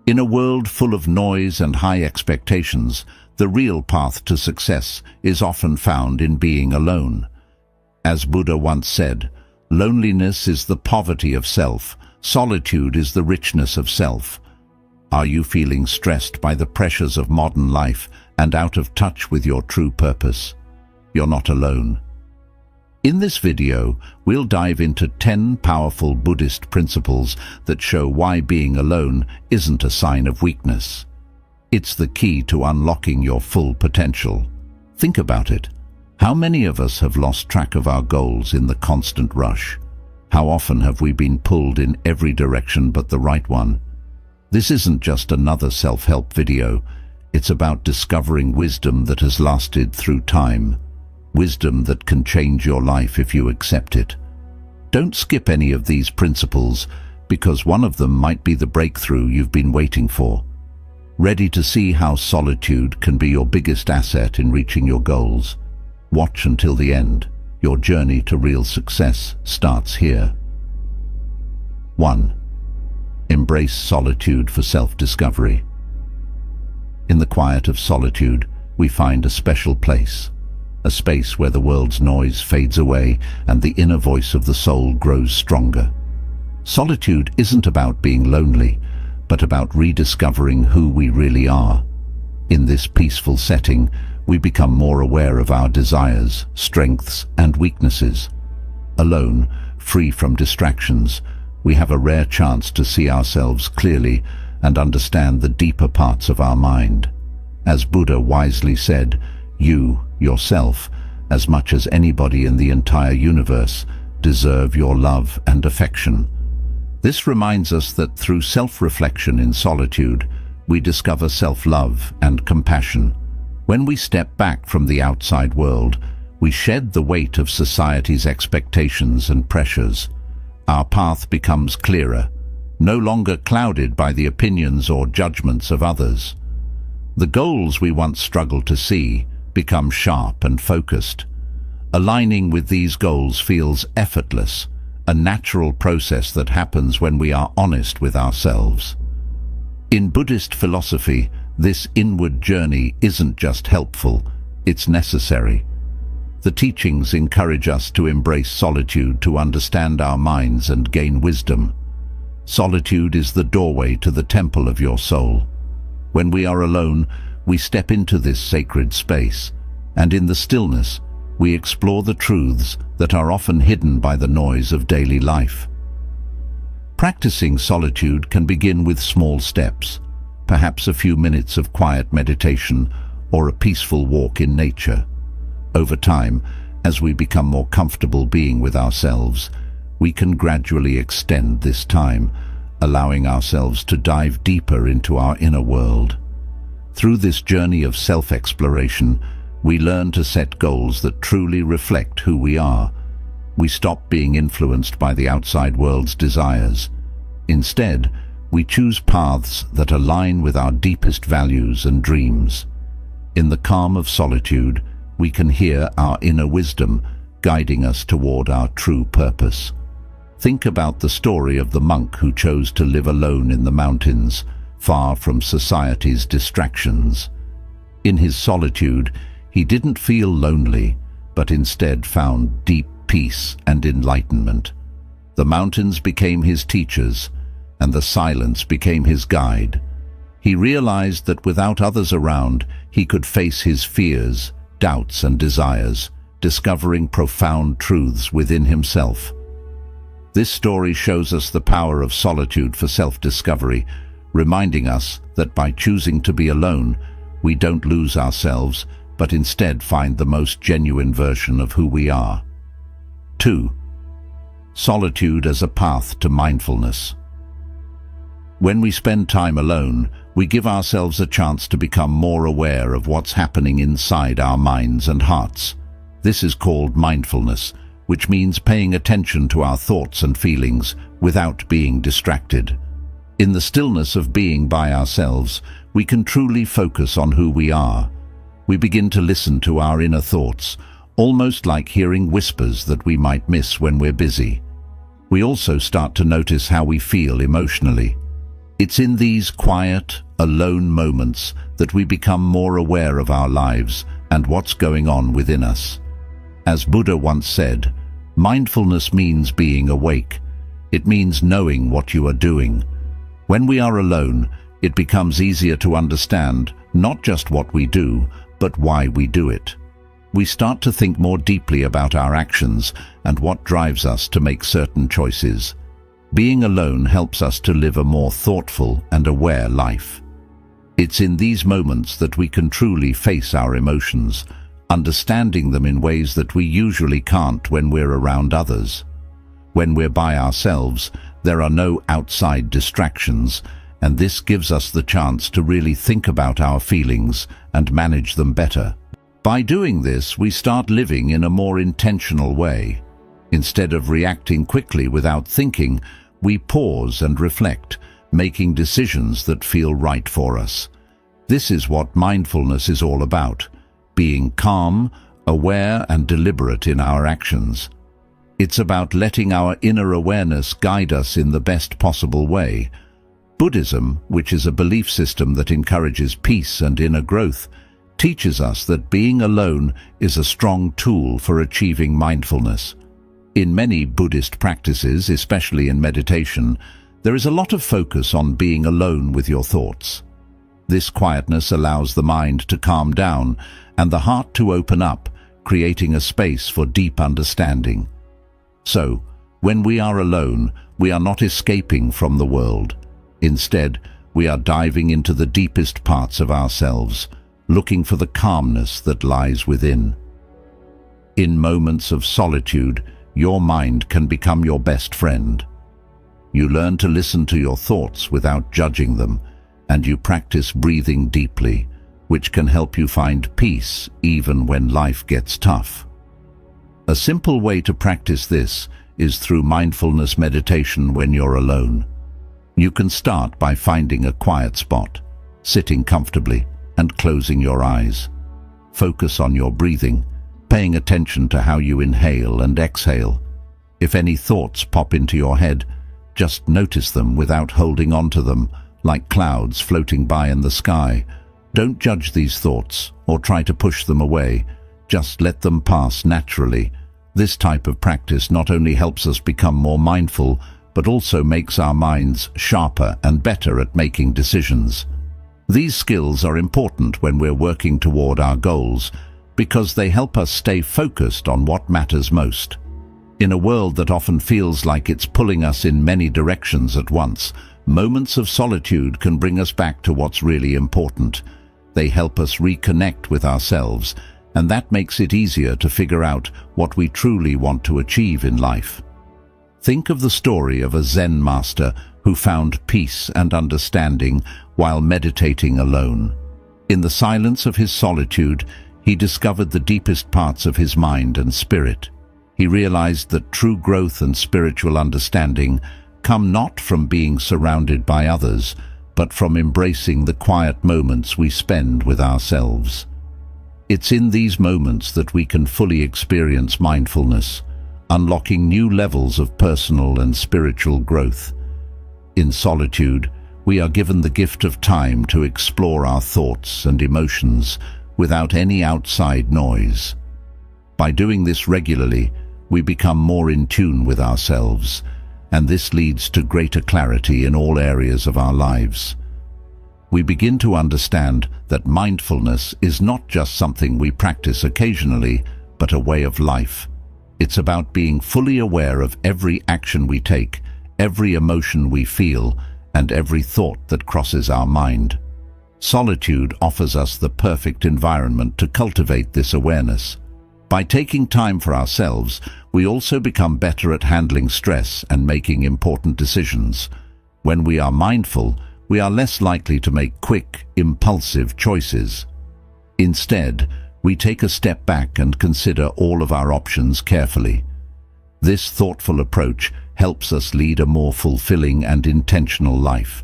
In a world full of noise and high expectations, the real path to success is often found in being alone. As Buddha once said, loneliness is the poverty of self, solitude is the richness of self. Are you feeling stressed by the pressures of modern life and out of touch with your true purpose? You're not alone. In this video, we'll dive into 10 powerful Buddhist principles that show why being alone isn't a sign of weakness. It's the key to unlocking your full potential. Think about it. How many of us have lost track of our goals in the constant rush? How often have we been pulled in every direction but the right one? This isn't just another self-help video. It's about discovering wisdom that has lasted through time. Wisdom that can change your life if you accept it. Don't skip any of these principles, because one of them might be the breakthrough you've been waiting for. Ready to see how solitude can be your biggest asset in reaching your goals? Watch until the end. Your journey to real success starts here. 1. Embrace solitude for self-discovery. In the quiet of solitude, we find a special place. A space where the world's noise fades away and the inner voice of the soul grows stronger. Solitude isn't about being lonely, but about rediscovering who we really are. In this peaceful setting, we become more aware of our desires, strengths, and weaknesses. Alone, free from distractions, we have a rare chance to see ourselves clearly and understand the deeper parts of our mind. As Buddha wisely said, you, yourself, as much as anybody in the entire universe, deserve your love and affection. This reminds us that through self-reflection in solitude, we discover self-love and compassion. When we step back from the outside world, we shed the weight of society's expectations and pressures. Our path becomes clearer, no longer clouded by the opinions or judgments of others. The goals we once struggled to see become sharp and focused. Aligning with these goals feels effortless, a natural process that happens when we are honest with ourselves. In Buddhist philosophy, this inward journey isn't just helpful, it's necessary. The teachings encourage us to embrace solitude to understand our minds and gain wisdom. Solitude is the doorway to the temple of your soul. When we are alone, we step into this sacred space, and in the stillness, we explore the truths that are often hidden by the noise of daily life. Practicing solitude can begin with small steps, perhaps a few minutes of quiet meditation or a peaceful walk in nature. Over time, as we become more comfortable being with ourselves, we can gradually extend this time, allowing ourselves to dive deeper into our inner world. Through this journey of self-exploration, we learn to set goals that truly reflect who we are. We stop being influenced by the outside world's desires. Instead, we choose paths that align with our deepest values and dreams. In the calm of solitude, we can hear our inner wisdom guiding us toward our true purpose. Think about the story of the monk who chose to live alone in the mountains, far from society's distractions. In his solitude, he didn't feel lonely, but instead found deep peace and enlightenment. The mountains became his teachers, and the silence became his guide. He realized that without others around, he could face his fears, doubts, and desires, discovering profound truths within himself. This story shows us the power of solitude for self-discovery, reminding us that by choosing to be alone, we don't lose ourselves, but instead find the most genuine version of who we are. 2. Solitude as a path to mindfulness. When we spend time alone, we give ourselves a chance to become more aware of what's happening inside our minds and hearts. This is called mindfulness, which means paying attention to our thoughts and feelings without being distracted. In the stillness of being by ourselves, we can truly focus on who we are. We begin to listen to our inner thoughts, almost like hearing whispers that we might miss when we're busy. We also start to notice how we feel emotionally. It's in these quiet, alone moments that we become more aware of our lives and what's going on within us. As Buddha once said, mindfulness means being awake. It means knowing what you are doing. When we are alone, it becomes easier to understand not just what we do, but why we do it. We start to think more deeply about our actions and what drives us to make certain choices. Being alone helps us to live a more thoughtful and aware life. It's in these moments that we can truly face our emotions, understanding them in ways that we usually can't when we're around others. When we're by ourselves, there are no outside distractions, and this gives us the chance to really think about our feelings and manage them better. By doing this, we start living in a more intentional way. Instead of reacting quickly without thinking, we pause and reflect, making decisions that feel right for us. This is what mindfulness is all about, being calm, aware, and deliberate in our actions. It's about letting our inner awareness guide us in the best possible way. Buddhism, which is a belief system that encourages peace and inner growth, teaches us that being alone is a strong tool for achieving mindfulness. In many Buddhist practices, especially in meditation, there is a lot of focus on being alone with your thoughts. This quietness allows the mind to calm down and the heart to open up, creating a space for deep understanding. So, when we are alone, we are not escaping from the world. Instead, we are diving into the deepest parts of ourselves, looking for the calmness that lies within. In moments of solitude, your mind can become your best friend. You learn to listen to your thoughts without judging them, and you practice breathing deeply, which can help you find peace even when life gets tough. A simple way to practice this is through mindfulness meditation when you're alone. You can start by finding a quiet spot, sitting comfortably, and closing your eyes. Focus on your breathing, paying attention to how you inhale and exhale. If any thoughts pop into your head, just notice them without holding on to them, like clouds floating by in the sky. Don't judge these thoughts or try to push them away. Just let them pass naturally. This type of practice not only helps us become more mindful, but also makes our minds sharper and better at making decisions. These skills are important when we're working toward our goals because they help us stay focused on what matters most. In a world that often feels like it's pulling us in many directions at once, moments of solitude can bring us back to what's really important. They help us reconnect with ourselves, and that makes it easier to figure out what we truly want to achieve in life. Think of the story of a Zen master who found peace and understanding while meditating alone. In the silence of his solitude, he discovered the deepest parts of his mind and spirit. He realized that true growth and spiritual understanding come not from being surrounded by others, but from embracing the quiet moments we spend with ourselves. It's in these moments that we can fully experience mindfulness, unlocking new levels of personal and spiritual growth. In solitude, we are given the gift of time to explore our thoughts and emotions without any outside noise. By doing this regularly, we become more in tune with ourselves, and this leads to greater clarity in all areas of our lives. We begin to understand that mindfulness is not just something we practice occasionally, but a way of life. It's about being fully aware of every action we take, every emotion we feel, and every thought that crosses our mind. Solitude offers us the perfect environment to cultivate this awareness. By taking time for ourselves, we also become better at handling stress and making important decisions. When we are mindful, we are less likely to make quick, impulsive choices. Instead, we take a step back and consider all of our options carefully. This thoughtful approach helps us lead a more fulfilling and intentional life.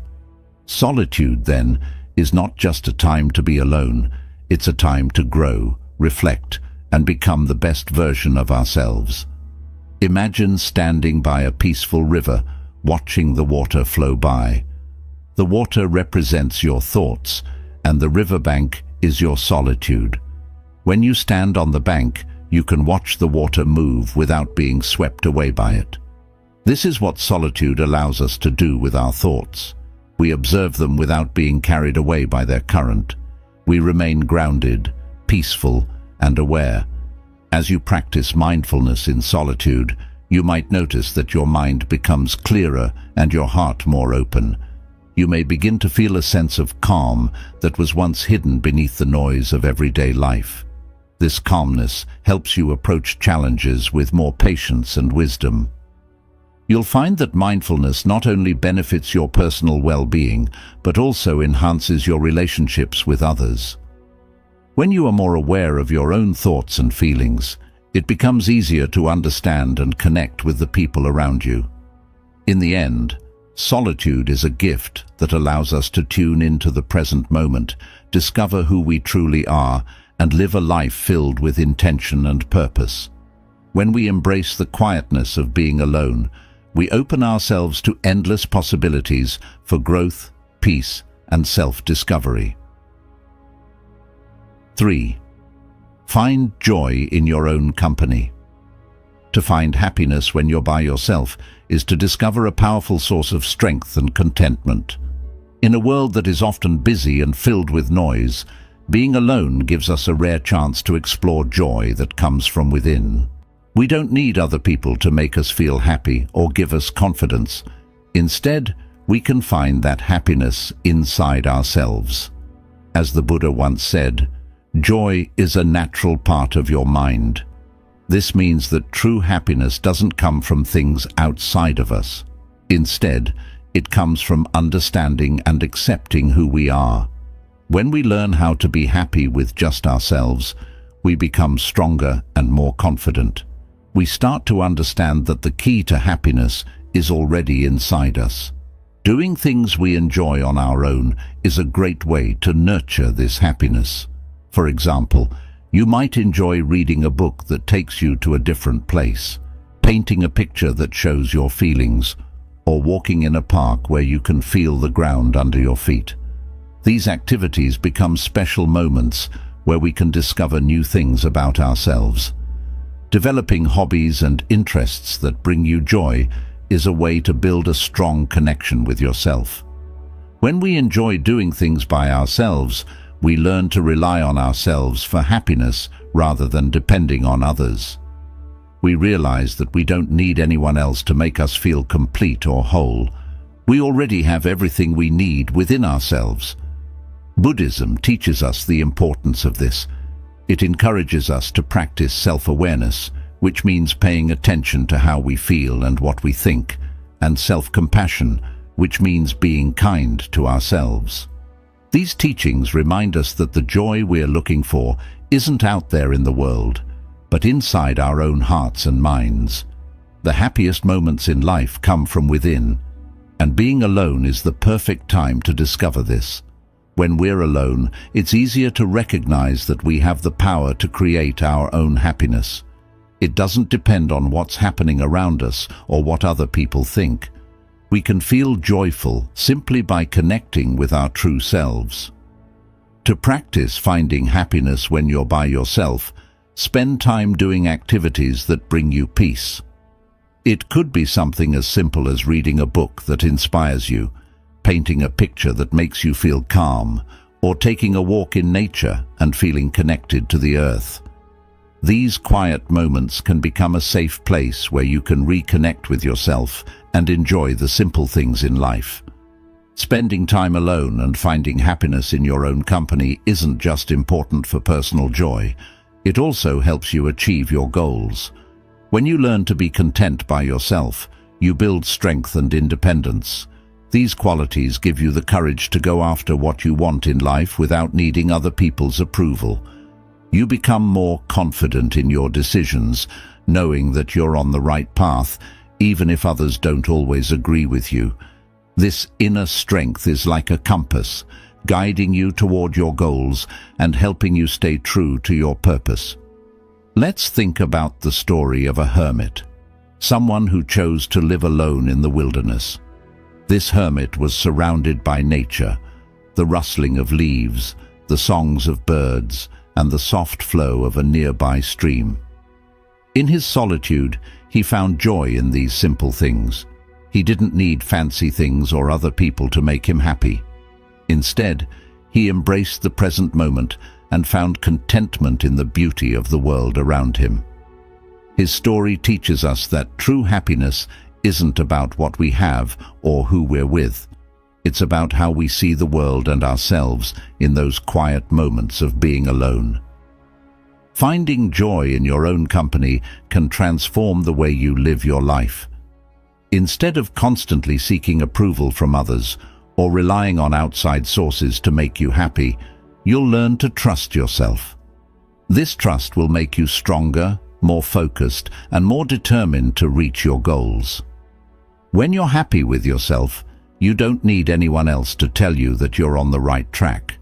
Solitude, then, is not just a time to be alone, it's a time to grow, reflect, and become the best version of ourselves. Imagine standing by a peaceful river, watching the water flow by. The The water represents your thoughts, and the riverbank is your solitude. When you stand on the bank, you can watch the water move without being swept away by it. This is what solitude allows us to do with our thoughts. We observe them without being carried away by their current. We remain grounded, peaceful, and aware. As you practice mindfulness in solitude, you might notice that your mind becomes clearer and your heart more open. You may begin to feel a sense of calm that was once hidden beneath the noise of everyday life. This calmness helps you approach challenges with more patience and wisdom. You'll find that mindfulness not only benefits your personal well-being, but also enhances your relationships with others. When you are more aware of your own thoughts and feelings, it becomes easier to understand and connect with the people around you. In the end, solitude is a gift that allows us to tune into the present moment, discover who we truly are, and live a life filled with intention and purpose. When we embrace the quietness of being alone, we open ourselves to endless possibilities for growth, peace, and self-discovery. 3. Find joy in your own company. To find happiness when you're by yourself is to discover a powerful source of strength and contentment. In a world that is often busy and filled with noise, being alone gives us a rare chance to explore joy that comes from within. We don't need other people to make us feel happy or give us confidence. Instead, we can find that happiness inside ourselves. As the Buddha once said, joy is a natural part of your mind. This means that true happiness doesn't come from things outside of us. Instead, it comes from understanding and accepting who we are. When we learn how to be happy with just ourselves, we become stronger and more confident. We start to understand that the key to happiness is already inside us. Doing things we enjoy on our own is a great way to nurture this happiness. For example, you might enjoy reading a book that takes you to a different place, painting a picture that shows your feelings, or walking in a park where you can feel the ground under your feet. These activities become special moments where we can discover new things about ourselves. Developing hobbies and interests that bring you joy is a way to build a strong connection with yourself. When we enjoy doing things by ourselves, we learn to rely on ourselves for happiness rather than depending on others. We realize that we don't need anyone else to make us feel complete or whole. We already have everything we need within ourselves. Buddhism teaches us the importance of this. It encourages us to practice self-awareness, which means paying attention to how we feel and what we think, and self-compassion, which means being kind to ourselves. These teachings remind us that the joy we're looking for isn't out there in the world, but inside our own hearts and minds. The happiest moments in life come from within, and being alone is the perfect time to discover this. When we're alone, it's easier to recognize that we have the power to create our own happiness. It doesn't depend on what's happening around us or what other people think. We can feel joyful simply by connecting with our true selves. To practice finding happiness when you're by yourself, spend time doing activities that bring you peace. It could be something as simple as reading a book that inspires you, painting a picture that makes you feel calm, or taking a walk in nature and feeling connected to the earth. These quiet moments can become a safe place where you can reconnect with yourself and enjoy the simple things in life. Spending time alone and finding happiness in your own company isn't just important for personal joy, it also helps you achieve your goals. When you learn to be content by yourself, you build strength and independence. These qualities give you the courage to go after what you want in life without needing other people's approval. You become more confident in your decisions, knowing that you're on the right path, even if others don't always agree with you. This inner strength is like a compass, guiding you toward your goals and helping you stay true to your purpose. Let's think about the story of a hermit, someone who chose to live alone in the wilderness. This hermit was surrounded by nature, the rustling of leaves, the songs of birds, and the soft flow of a nearby stream. In his solitude, he found joy in these simple things. He didn't need fancy things or other people to make him happy. Instead, he embraced the present moment and found contentment in the beauty of the world around him. His story teaches us that true happiness isn't about what we have or who we're with. It's about how we see the world and ourselves in those quiet moments of being alone. Finding joy in your own company can transform the way you live your life. Instead of constantly seeking approval from others or relying on outside sources to make you happy, you'll learn to trust yourself. This trust will make you stronger, more focused, and more determined to reach your goals. When you're happy with yourself, you don't need anyone else to tell you that you're on the right track.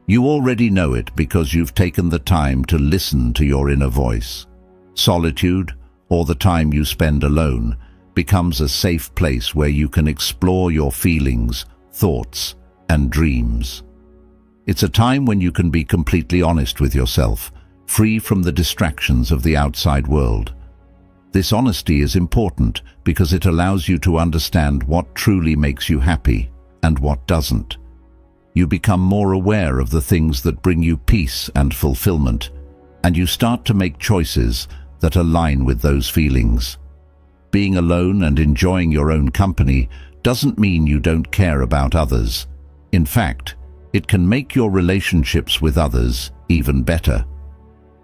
You already know it because you've taken the time to listen to your inner voice. Solitude, or the time you spend alone, becomes a safe place where you can explore your feelings, thoughts, and dreams. It's a time when you can be completely honest with yourself, free from the distractions of the outside world. This honesty is important because it allows you to understand what truly makes you happy and what doesn't. You become more aware of the things that bring you peace and fulfillment, and you start to make choices that align with those feelings. Being alone and enjoying your own company doesn't mean you don't care about others. In fact, it can make your relationships with others even better.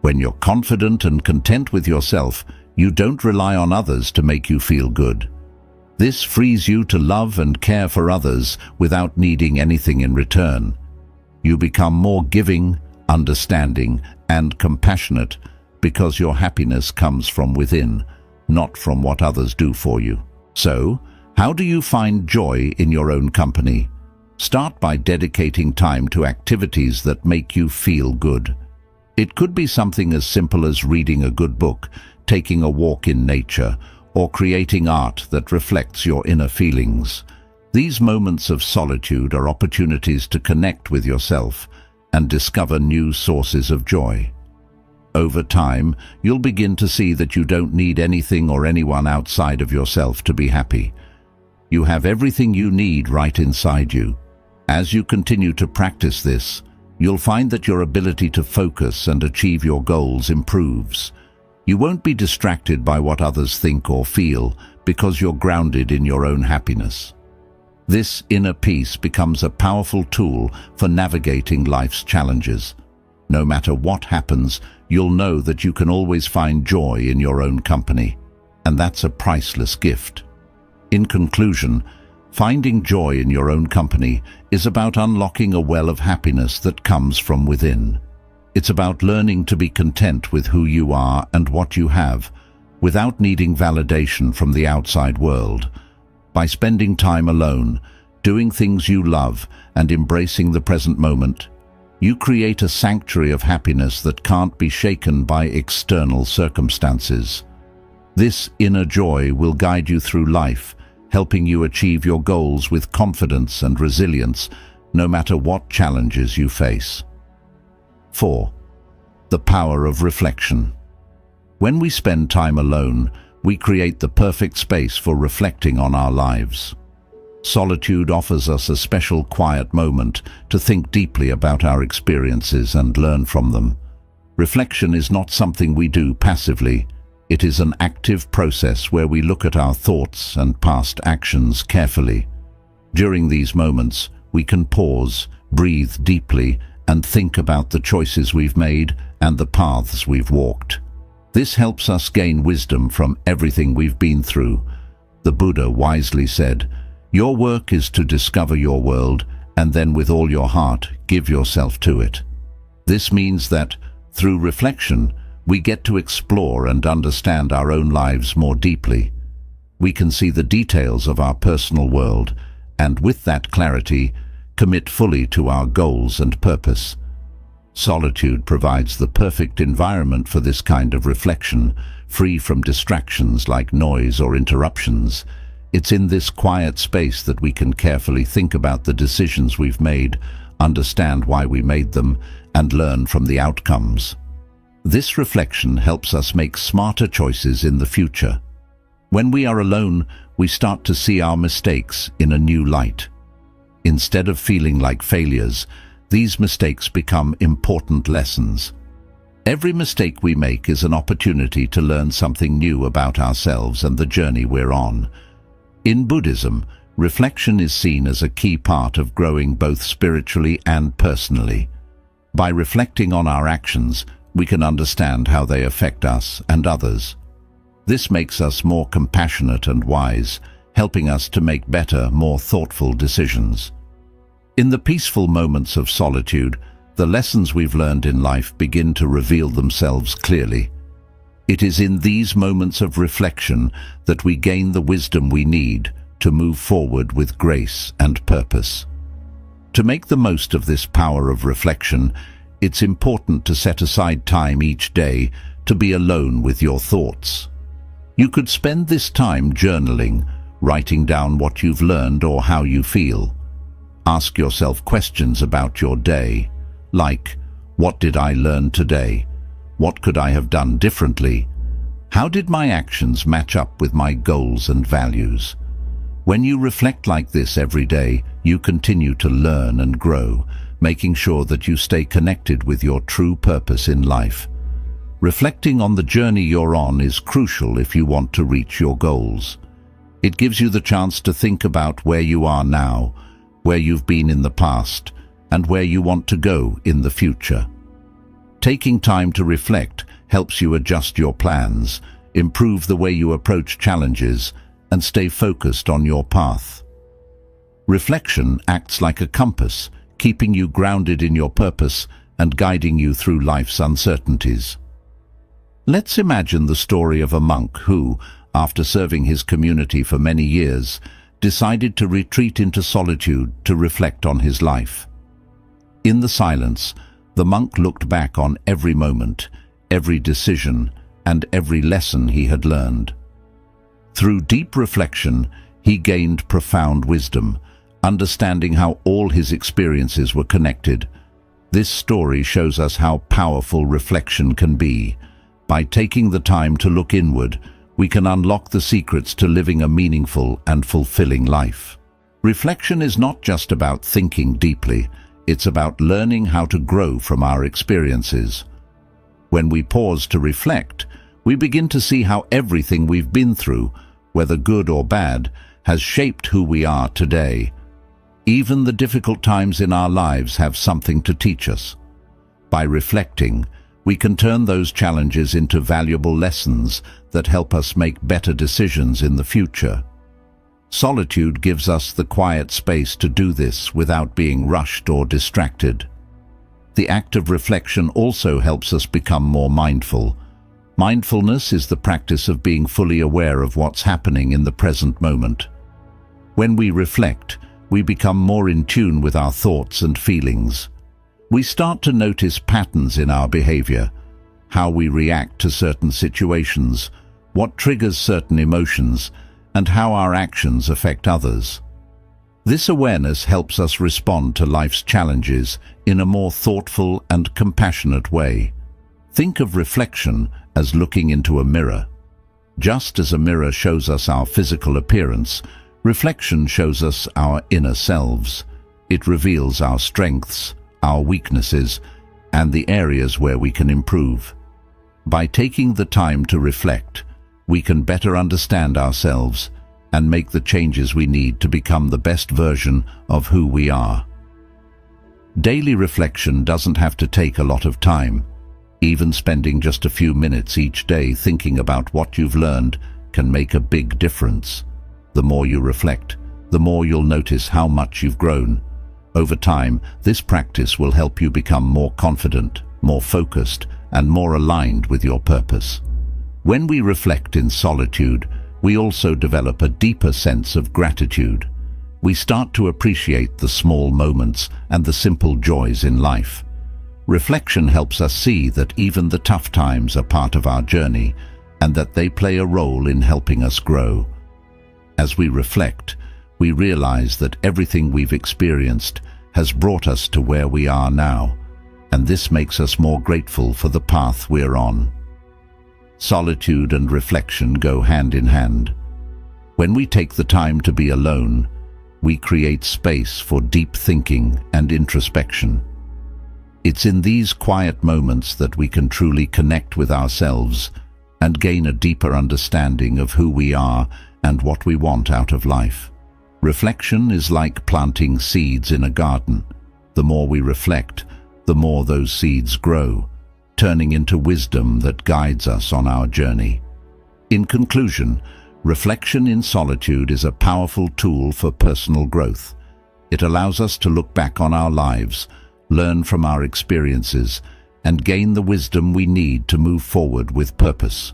When you're confident and content with yourself, you don't rely on others to make you feel good. This frees you to love and care for others without needing anything in return. You become more giving, understanding, and compassionate because your happiness comes from within, not from what others do for you. So, how do you find joy in your own company? Start by dedicating time to activities that make you feel good. It could be something as simple as reading a good book, taking a walk in nature, or creating art that reflects your inner feelings. These moments of solitude are opportunities to connect with yourself and discover new sources of joy. Over time, you'll begin to see that you don't need anything or anyone outside of yourself to be happy. You have everything you need right inside you. As you continue to practice this, you'll find that your ability to focus and achieve your goals improves. You won't be distracted by what others think or feel because you're grounded in your own happiness. This inner peace becomes a powerful tool for navigating life's challenges. No matter what happens, you'll know that you can always find joy in your own company, and that's a priceless gift. In conclusion, finding joy in your own company is about unlocking a well of happiness that comes from within. It's about learning to be content with who you are and what you have, without needing validation from the outside world. By spending time alone, doing things you love, and embracing the present moment, you create a sanctuary of happiness that can't be shaken by external circumstances. This inner joy will guide you through life, helping you achieve your goals with confidence and resilience, no matter what challenges you face. 4. The power of reflection. When we spend time alone, we create the perfect space for reflecting on our lives. Solitude offers us a special quiet moment to think deeply about our experiences and learn from them. Reflection is not something we do passively. It is an active process where we look at our thoughts and past actions carefully. During these moments, we can pause, breathe deeply, and think about the choices we've made and the paths we've walked. This helps us gain wisdom from everything we've been through. The Buddha wisely said, "Your work is to discover your world, and then with all your heart, give yourself to it." This means that, through reflection, we get to explore and understand our own lives more deeply. We can see the details of our personal world, and with that clarity, commit fully to our goals and purpose. Solitude provides the perfect environment for this kind of reflection, free from distractions like noise or interruptions. It's in this quiet space that we can carefully think about the decisions we've made, understand why we made them, and learn from the outcomes. This reflection helps us make smarter choices in the future. When we are alone, we start to see our mistakes in a new light. Instead of feeling like failures, these mistakes become important lessons. Every mistake we make is an opportunity to learn something new about ourselves and the journey we're on. In Buddhism, reflection is seen as a key part of growing both spiritually and personally. By reflecting on our actions, we can understand how they affect us and others. This makes us more compassionate and wise, helping us to make better, more thoughtful decisions. In the peaceful moments of solitude, the lessons we've learned in life begin to reveal themselves clearly. It is in these moments of reflection that we gain the wisdom we need to move forward with grace and purpose. To make the most of this power of reflection, it's important to set aside time each day to be alone with your thoughts. You could spend this time journaling, writing down what you've learned or how you feel. Ask yourself questions about your day, like, what did I learn today? What could I have done differently? How did my actions match up with my goals and values? When you reflect like this every day, you continue to learn and grow, making sure that you stay connected with your true purpose in life. Reflecting on the journey you're on is crucial if you want to reach your goals. It gives you the chance to think about where you are now, where you've been in the past, and where you want to go in the future. Taking time to reflect helps you adjust your plans, improve the way you approach challenges, and stay focused on your path. Reflection acts like a compass, keeping you grounded in your purpose and guiding you through life's uncertainties. Let's imagine the story of a monk who, after serving his community for many years, decided to retreat into solitude to reflect on his life. In the silence, the monk looked back on every moment, every decision, and every lesson he had learned. Through deep reflection, he gained profound wisdom, understanding how all his experiences were connected. This story shows us how powerful reflection can be. By taking the time to look inward, we can unlock the secrets to living a meaningful and fulfilling life. Reflection is not just about thinking deeply, it's about learning how to grow from our experiences. When we pause to reflect, we begin to see how everything we've been through, whether good or bad, has shaped who we are today. Even the difficult times in our lives have something to teach us. By reflecting, we can turn those challenges into valuable lessons that help us make better decisions in the future. Solitude gives us the quiet space to do this without being rushed or distracted. The act of reflection also helps us become more mindful. Mindfulness is the practice of being fully aware of what's happening in the present moment. When we reflect, we become more in tune with our thoughts and feelings. We start to notice patterns in our behavior, how we react to certain situations, what triggers certain emotions, and how our actions affect others. This awareness helps us respond to life's challenges in a more thoughtful and compassionate way. Think of reflection as looking into a mirror. Just as a mirror shows us our physical appearance, reflection shows us our inner selves. It reveals our strengths, our weaknesses, and the areas where we can improve. By taking the time to reflect, we can better understand ourselves and make the changes we need to become the best version of who we are. Daily reflection doesn't have to take a lot of time. Even spending just a few minutes each day thinking about what you've learned can make a big difference. The more you reflect, the more you'll notice how much you've grown. Over time, this practice will help you become more confident, more focused, and more aligned with your purpose. When we reflect in solitude, we also develop a deeper sense of gratitude. We start to appreciate the small moments and the simple joys in life. Reflection helps us see that even the tough times are part of our journey and that they play a role in helping us grow. As we reflect, we realize that everything we've experienced has brought us to where we are now, and this makes us more grateful for the path we're on. Solitude and reflection go hand in hand. When we take the time to be alone, we create space for deep thinking and introspection. It's in these quiet moments that we can truly connect with ourselves and gain a deeper understanding of who we are and what we want out of life. Reflection is like planting seeds in a garden. The more we reflect, the more those seeds grow, turning into wisdom that guides us on our journey. In conclusion, reflection in solitude is a powerful tool for personal growth. It allows us to look back on our lives, learn from our experiences, and gain the wisdom we need to move forward with purpose.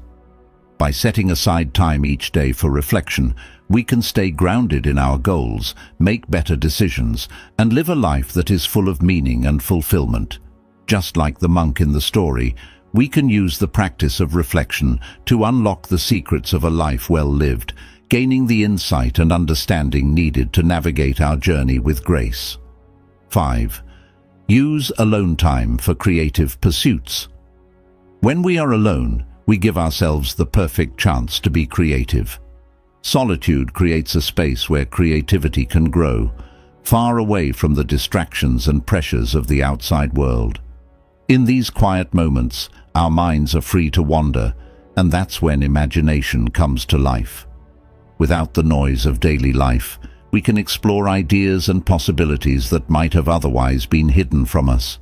By setting aside time each day for reflection, we can stay grounded in our goals, make better decisions, and live a life that is full of meaning and fulfillment. Just like the monk in the story, we can use the practice of reflection to unlock the secrets of a life well lived, gaining the insight and understanding needed to navigate our journey with grace. 5. Use alone time for creative pursuits. When we are alone, we give ourselves the perfect chance to be creative. Solitude creates a space where creativity can grow, far away from the distractions and pressures of the outside world. In these quiet moments, our minds are free to wander, and that's when imagination comes to life. Without the noise of daily life, we can explore ideas and possibilities that might have otherwise been hidden from us.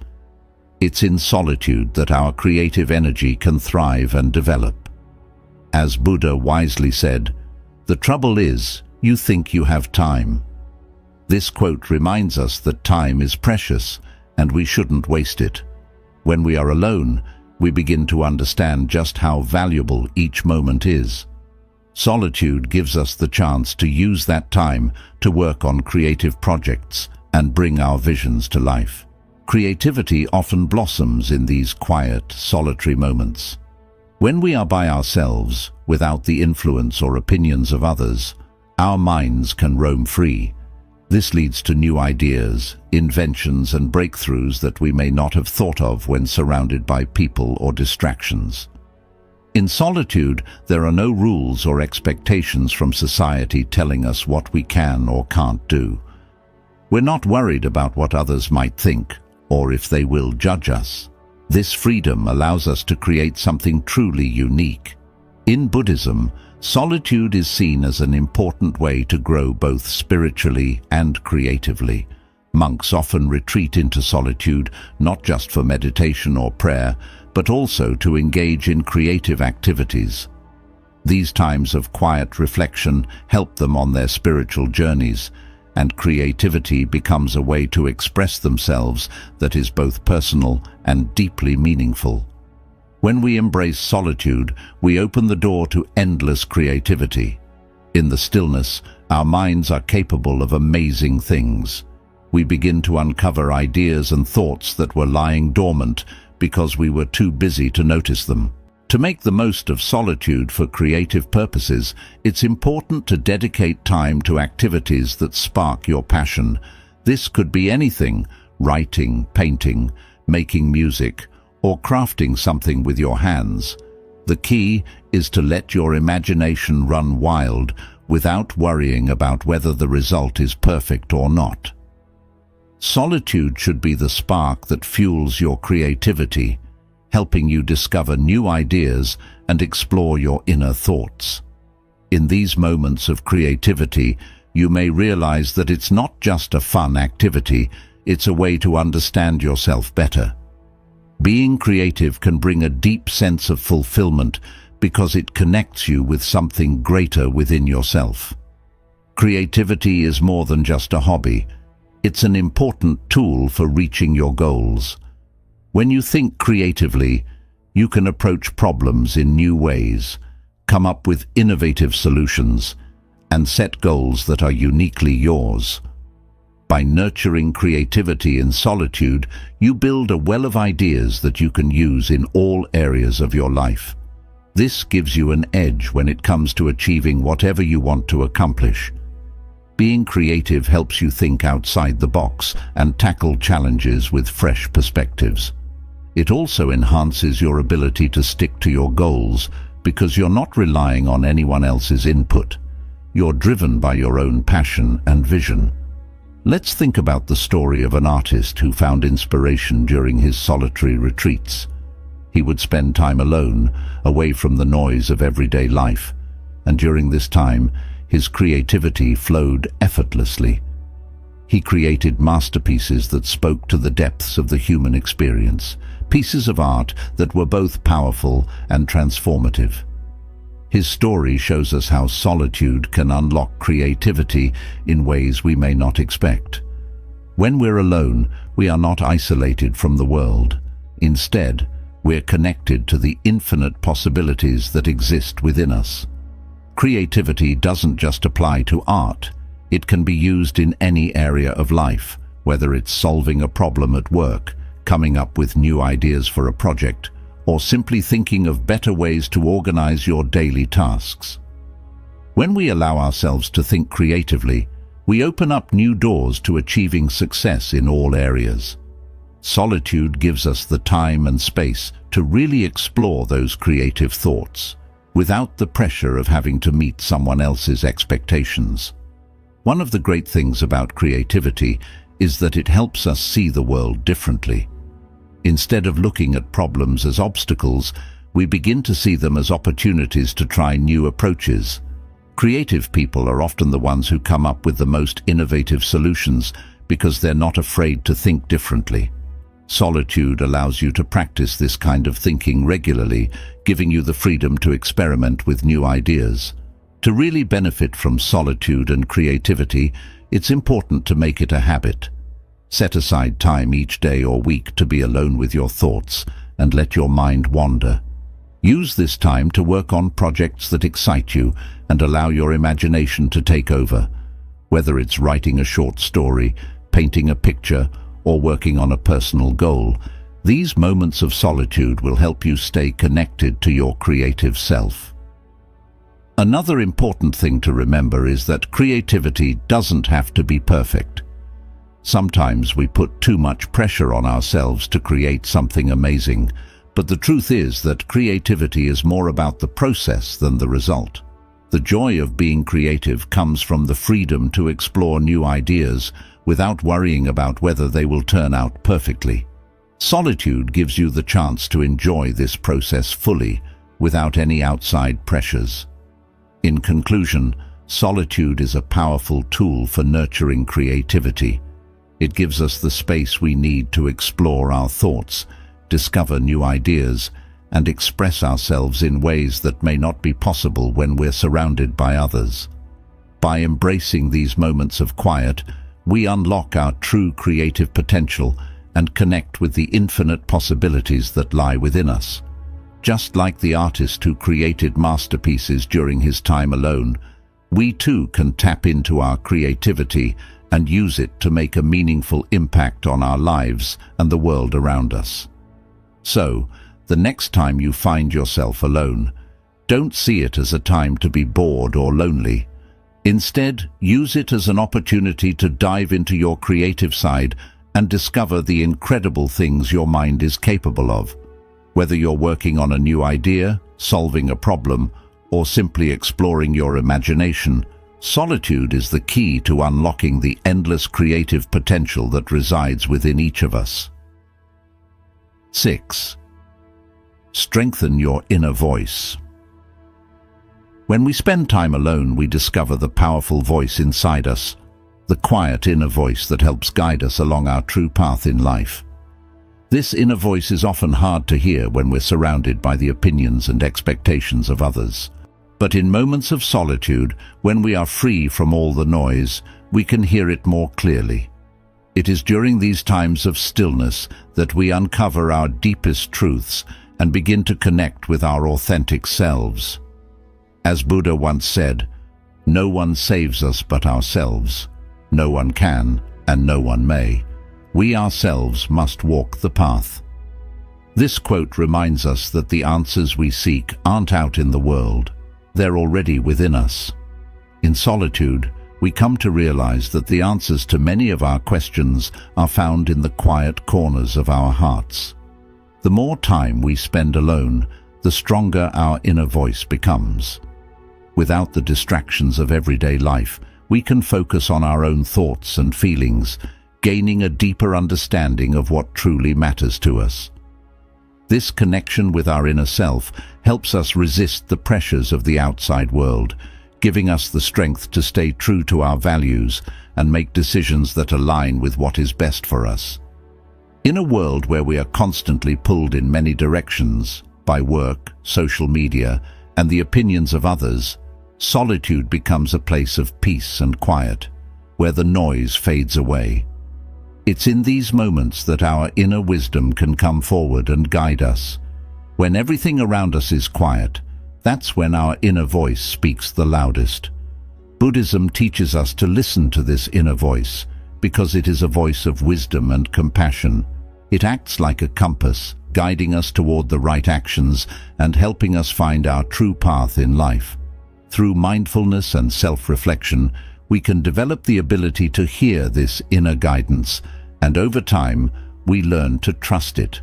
It's in solitude that our creative energy can thrive and develop. As Buddha wisely said, "The trouble is, you think you have time." This quote reminds us that time is precious, and we shouldn't waste it. When we are alone, we begin to understand just how valuable each moment is. Solitude gives us the chance to use that time to work on creative projects and bring our visions to life. Creativity often blossoms in these quiet, solitary moments. When we are by ourselves, without the influence or opinions of others, our minds can roam free. This leads to new ideas, inventions, and breakthroughs that we may not have thought of when surrounded by people or distractions. In solitude, there are no rules or expectations from society telling us what we can or can't do. We're not worried about what others might think, or if they will judge us. This freedom allows us to create something truly unique. In Buddhism, solitude is seen as an important way to grow both spiritually and creatively. Monks often retreat into solitude, not just for meditation or prayer, but also to engage in creative activities. These times of quiet reflection help them on their spiritual journeys, and creativity becomes a way to express themselves that is both personal and deeply meaningful. When we embrace solitude, we open the door to endless creativity. In the stillness, our minds are capable of amazing things. We begin to uncover ideas and thoughts that were lying dormant because we were too busy to notice them. To make the most of solitude for creative purposes, it's important to dedicate time to activities that spark your passion. This could be anything: writing, painting, making music, or crafting something with your hands. The key is to let your imagination run wild without worrying about whether the result is perfect or not. Solitude should be the spark that fuels your creativity, helping you discover new ideas and explore your inner thoughts. In these moments of creativity, you may realize that it's not just a fun activity, it's a way to understand yourself better. Being creative can bring a deep sense of fulfillment because it connects you with something greater within yourself. Creativity is more than just a hobby. It's an important tool for reaching your goals. When you think creatively, you can approach problems in new ways, come up with innovative solutions, and set goals that are uniquely yours. By nurturing creativity in solitude, you build a well of ideas that you can use in all areas of your life. This gives you an edge when it comes to achieving whatever you want to accomplish. Being creative helps you think outside the box and tackle challenges with fresh perspectives. It also enhances your ability to stick to your goals because you're not relying on anyone else's input. You're driven by your own passion and vision. Let's think about the story of an artist who found inspiration during his solitary retreats. He would spend time alone, away from the noise of everyday life, and during this time, his creativity flowed effortlessly. He created masterpieces that spoke to the depths of the human experience, pieces of art that were both powerful and transformative. His story shows us how solitude can unlock creativity in ways we may not expect. When we're alone, we are not isolated from the world. Instead, we're connected to the infinite possibilities that exist within us. Creativity doesn't just apply to art. It can be used in any area of life, whether it's solving a problem at work, coming up with new ideas for a project, or simply thinking of better ways to organize your daily tasks. When we allow ourselves to think creatively, we open up new doors to achieving success in all areas. Solitude gives us the time and space to really explore those creative thoughts, without the pressure of having to meet someone else's expectations. One of the great things about creativity is that it helps us see the world differently. Instead of looking at problems as obstacles, we begin to see them as opportunities to try new approaches. Creative people are often the ones who come up with the most innovative solutions because they're not afraid to think differently. Solitude allows you to practice this kind of thinking regularly, giving you the freedom to experiment with new ideas. To really benefit from solitude and creativity, it's important to make it a habit. Set aside time each day or week to be alone with your thoughts and let your mind wander. Use this time to work on projects that excite you and allow your imagination to take over. Whether it's writing a short story, painting a picture, or working on a personal goal, these moments of solitude will help you stay connected to your creative self. Another important thing to remember is that creativity doesn't have to be perfect. Sometimes we put too much pressure on ourselves to create something amazing, but the truth is that creativity is more about the process than the result. The joy of being creative comes from the freedom to explore new ideas without worrying about whether they will turn out perfectly. Solitude gives you the chance to enjoy this process fully, without any outside pressures. In conclusion, solitude is a powerful tool for nurturing creativity. It gives us the space we need to explore our thoughts, discover new ideas, and express ourselves in ways that may not be possible when we're surrounded by others. By embracing these moments of quiet, we unlock our true creative potential and connect with the infinite possibilities that lie within us. Just like the artist who created masterpieces during his time alone, we too can tap into our creativity and use it to make a meaningful impact on our lives and the world around us. So, the next time you find yourself alone, don't see it as a time to be bored or lonely. Instead, use it as an opportunity to dive into your creative side and discover the incredible things your mind is capable of. Whether you're working on a new idea, solving a problem, or simply exploring your imagination, solitude is the key to unlocking the endless creative potential that resides within each of us. 6. Strengthen your inner voice. When we spend time alone, we discover the powerful voice inside us, the quiet inner voice that helps guide us along our true path in life. This inner voice is often hard to hear when we're surrounded by the opinions and expectations of others. But in moments of solitude, when we are free from all the noise, we can hear it more clearly. It is during these times of stillness that we uncover our deepest truths and begin to connect with our authentic selves. As Buddha once said, "No one saves us but ourselves. No one can, and no one may. We ourselves must walk the path." This quote reminds us that the answers we seek aren't out in the world. They're already within us. In solitude, we come to realize that the answers to many of our questions are found in the quiet corners of our hearts. The more time we spend alone, the stronger our inner voice becomes. Without the distractions of everyday life, we can focus on our own thoughts and feelings, gaining a deeper understanding of what truly matters to us. This connection with our inner self helps us resist the pressures of the outside world, giving us the strength to stay true to our values and make decisions that align with what is best for us. In a world where we are constantly pulled in many directions by work, social media, and the opinions of others, solitude becomes a place of peace and quiet, where the noise fades away. It's in these moments that our inner wisdom can come forward and guide us. When everything around us is quiet, that's when our inner voice speaks the loudest. Buddhism teaches us to listen to this inner voice because it is a voice of wisdom and compassion. It acts like a compass, guiding us toward the right actions and helping us find our true path in life. Through mindfulness and self-reflection, we can develop the ability to hear this inner guidance, and over time, we learn to trust it.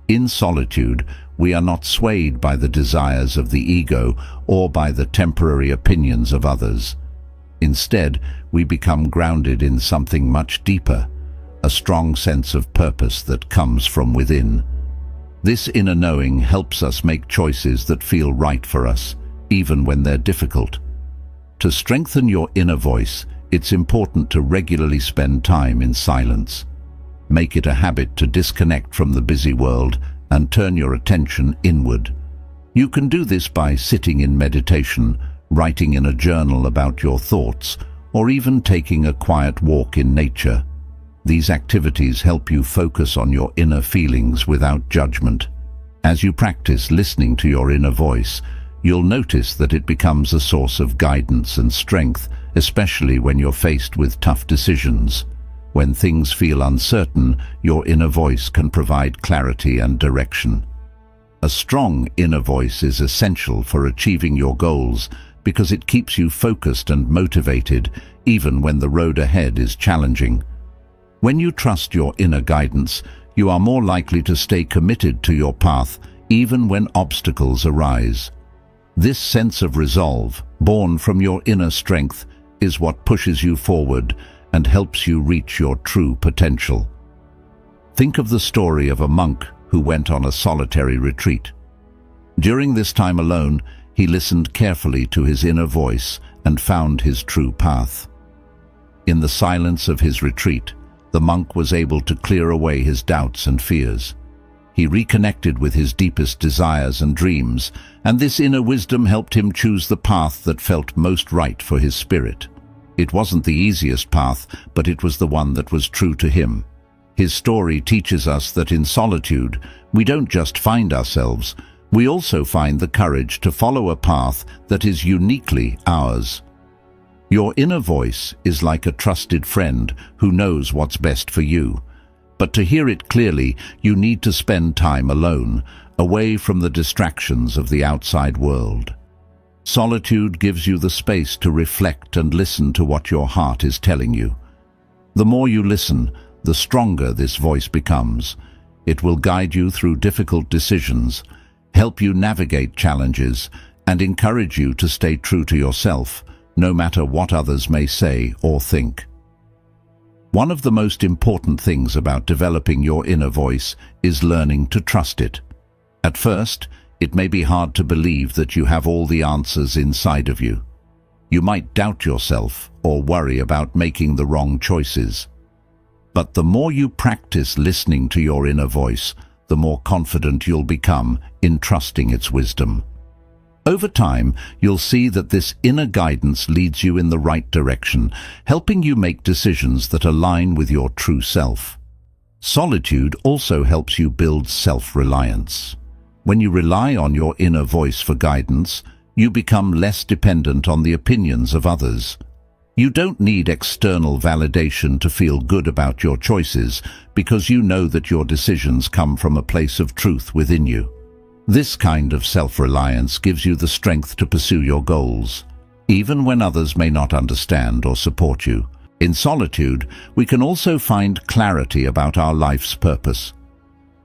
In solitude, we are not swayed by the desires of the ego or by the temporary opinions of others. Instead, we become grounded in something much deeper, a strong sense of purpose that comes from within. This inner knowing helps us make choices that feel right for us, even when they're difficult. To strengthen your inner voice, it's important to regularly spend time in silence. Make it a habit to disconnect from the busy world and turn your attention inward. You can do this by sitting in meditation, writing in a journal about your thoughts, or even taking a quiet walk in nature. These activities help you focus on your inner feelings without judgment. As you practice listening to your inner voice, you'll notice that it becomes a source of guidance and strength, especially when you're faced with tough decisions. When things feel uncertain, your inner voice can provide clarity and direction. A strong inner voice is essential for achieving your goals because it keeps you focused and motivated even when the road ahead is challenging. When you trust your inner guidance, you are more likely to stay committed to your path even when obstacles arise. This sense of resolve, born from your inner strength, is what pushes you forward and helps you reach your true potential. Think of the story of a monk who went on a solitary retreat. During this time alone, he listened carefully to his inner voice and found his true path. In the silence of his retreat, the monk was able to clear away his doubts and fears. He reconnected with his deepest desires and dreams, and this inner wisdom helped him choose the path that felt most right for his spirit. It wasn't the easiest path, but it was the one that was true to him. His story teaches us that in solitude, we don't just find ourselves, we also find the courage to follow a path that is uniquely ours. Your inner voice is like a trusted friend who knows what's best for you. But to hear it clearly, you need to spend time alone, away from the distractions of the outside world. Solitude gives you the space to reflect and listen to what your heart is telling you. The more you listen, the stronger this voice becomes. It will guide you through difficult decisions, help you navigate challenges, and encourage you to stay true to yourself, no matter what others may say or think. One of the most important things about developing your inner voice is learning to trust it. At first, it may be hard to believe that you have all the answers inside of you. You might doubt yourself or worry about making the wrong choices. But the more you practice listening to your inner voice, the more confident you'll become in trusting its wisdom. Over time, you'll see that this inner guidance leads you in the right direction, helping you make decisions that align with your true self. Solitude also helps you build self-reliance. When you rely on your inner voice for guidance, you become less dependent on the opinions of others. You don't need external validation to feel good about your choices because you know that your decisions come from a place of truth within you. This kind of self-reliance gives you the strength to pursue your goals, even when others may not understand or support you. In solitude, we can also find clarity about our life's purpose.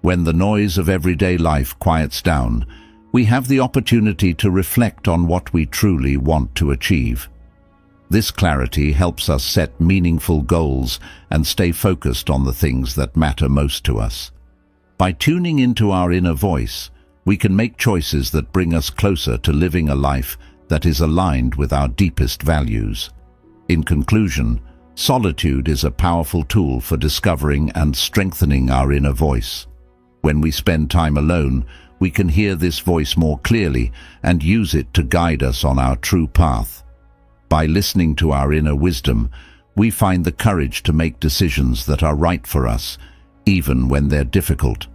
When the noise of everyday life quiets down, we have the opportunity to reflect on what we truly want to achieve. This clarity helps us set meaningful goals and stay focused on the things that matter most to us. By tuning into our inner voice, we can make choices that bring us closer to living a life that is aligned with our deepest values. In conclusion, solitude is a powerful tool for discovering and strengthening our inner voice. When we spend time alone, we can hear this voice more clearly and use it to guide us on our true path. By listening to our inner wisdom, we find the courage to make decisions that are right for us, even when they're difficult.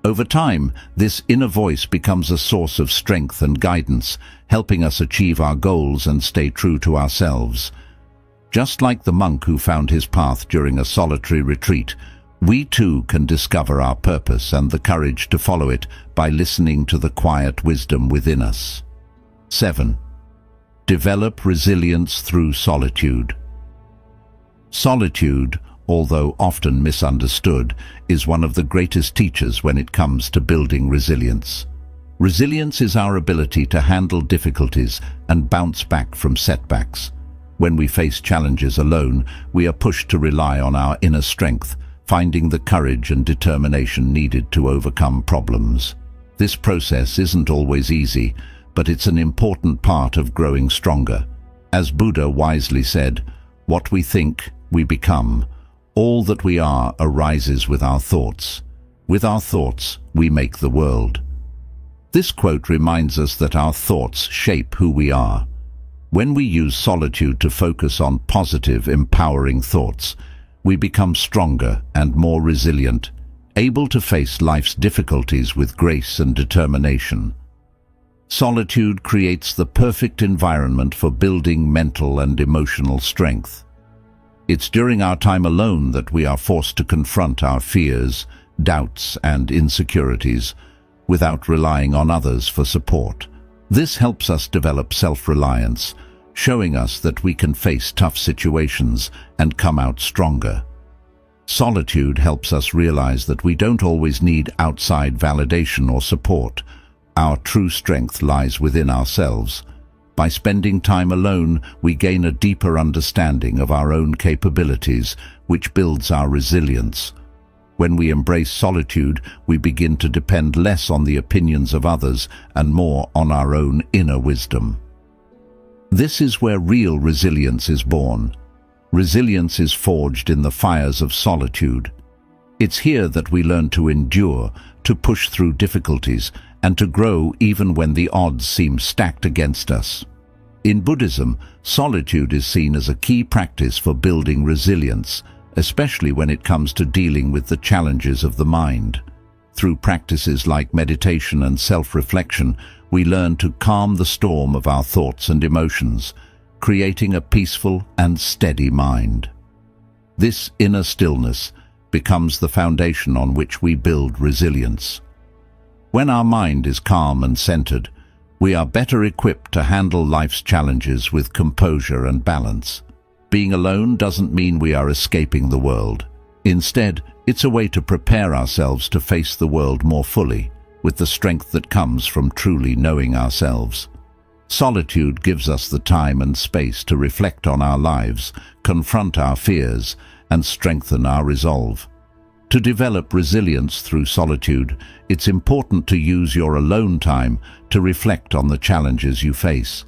Over time, this inner voice becomes a source of strength and guidance, helping us achieve our goals and stay true to ourselves. Just like the monk who found his path during a solitary retreat, we too can discover our purpose and the courage to follow it by listening to the quiet wisdom within us. 7. Develop resilience through solitude. Solitude, although often misunderstood, is one of the greatest teachers when it comes to building resilience. Resilience is our ability to handle difficulties and bounce back from setbacks. When we face challenges alone, we are pushed to rely on our inner strength, finding the courage and determination needed to overcome problems. This process isn't always easy, but it's an important part of growing stronger. As Buddha wisely said, "What we think, we become. All that we are arises with our thoughts. With our thoughts, we make the world." This quote reminds us that our thoughts shape who we are. When we use solitude to focus on positive, empowering thoughts, we become stronger and more resilient, able to face life's difficulties with grace and determination. Solitude creates the perfect environment for building mental and emotional strength. It's during our time alone that we are forced to confront our fears, doubts, and insecurities without relying on others for support. This helps us develop self-reliance, showing us that we can face tough situations and come out stronger. Solitude helps us realize that we don't always need outside validation or support. Our true strength lies within ourselves. By spending time alone, we gain a deeper understanding of our own capabilities, which builds our resilience. When we embrace solitude, we begin to depend less on the opinions of others and more on our own inner wisdom. This is where real resilience is born. Resilience is forged in the fires of solitude. It's here that we learn to endure, to push through difficulties, and to grow even when the odds seem stacked against us. In Buddhism, solitude is seen as a key practice for building resilience, especially when it comes to dealing with the challenges of the mind. Through practices like meditation and self-reflection, we learn to calm the storm of our thoughts and emotions, creating a peaceful and steady mind. This inner stillness becomes the foundation on which we build resilience. When our mind is calm and centered, we are better equipped to handle life's challenges with composure and balance. Being alone doesn't mean we are escaping the world. Instead, it's a way to prepare ourselves to face the world more fully, with the strength that comes from truly knowing ourselves. Solitude gives us the time and space to reflect on our lives, confront our fears, and strengthen our resolve. To develop resilience through solitude, it's important to use your alone time to reflect on the challenges you face.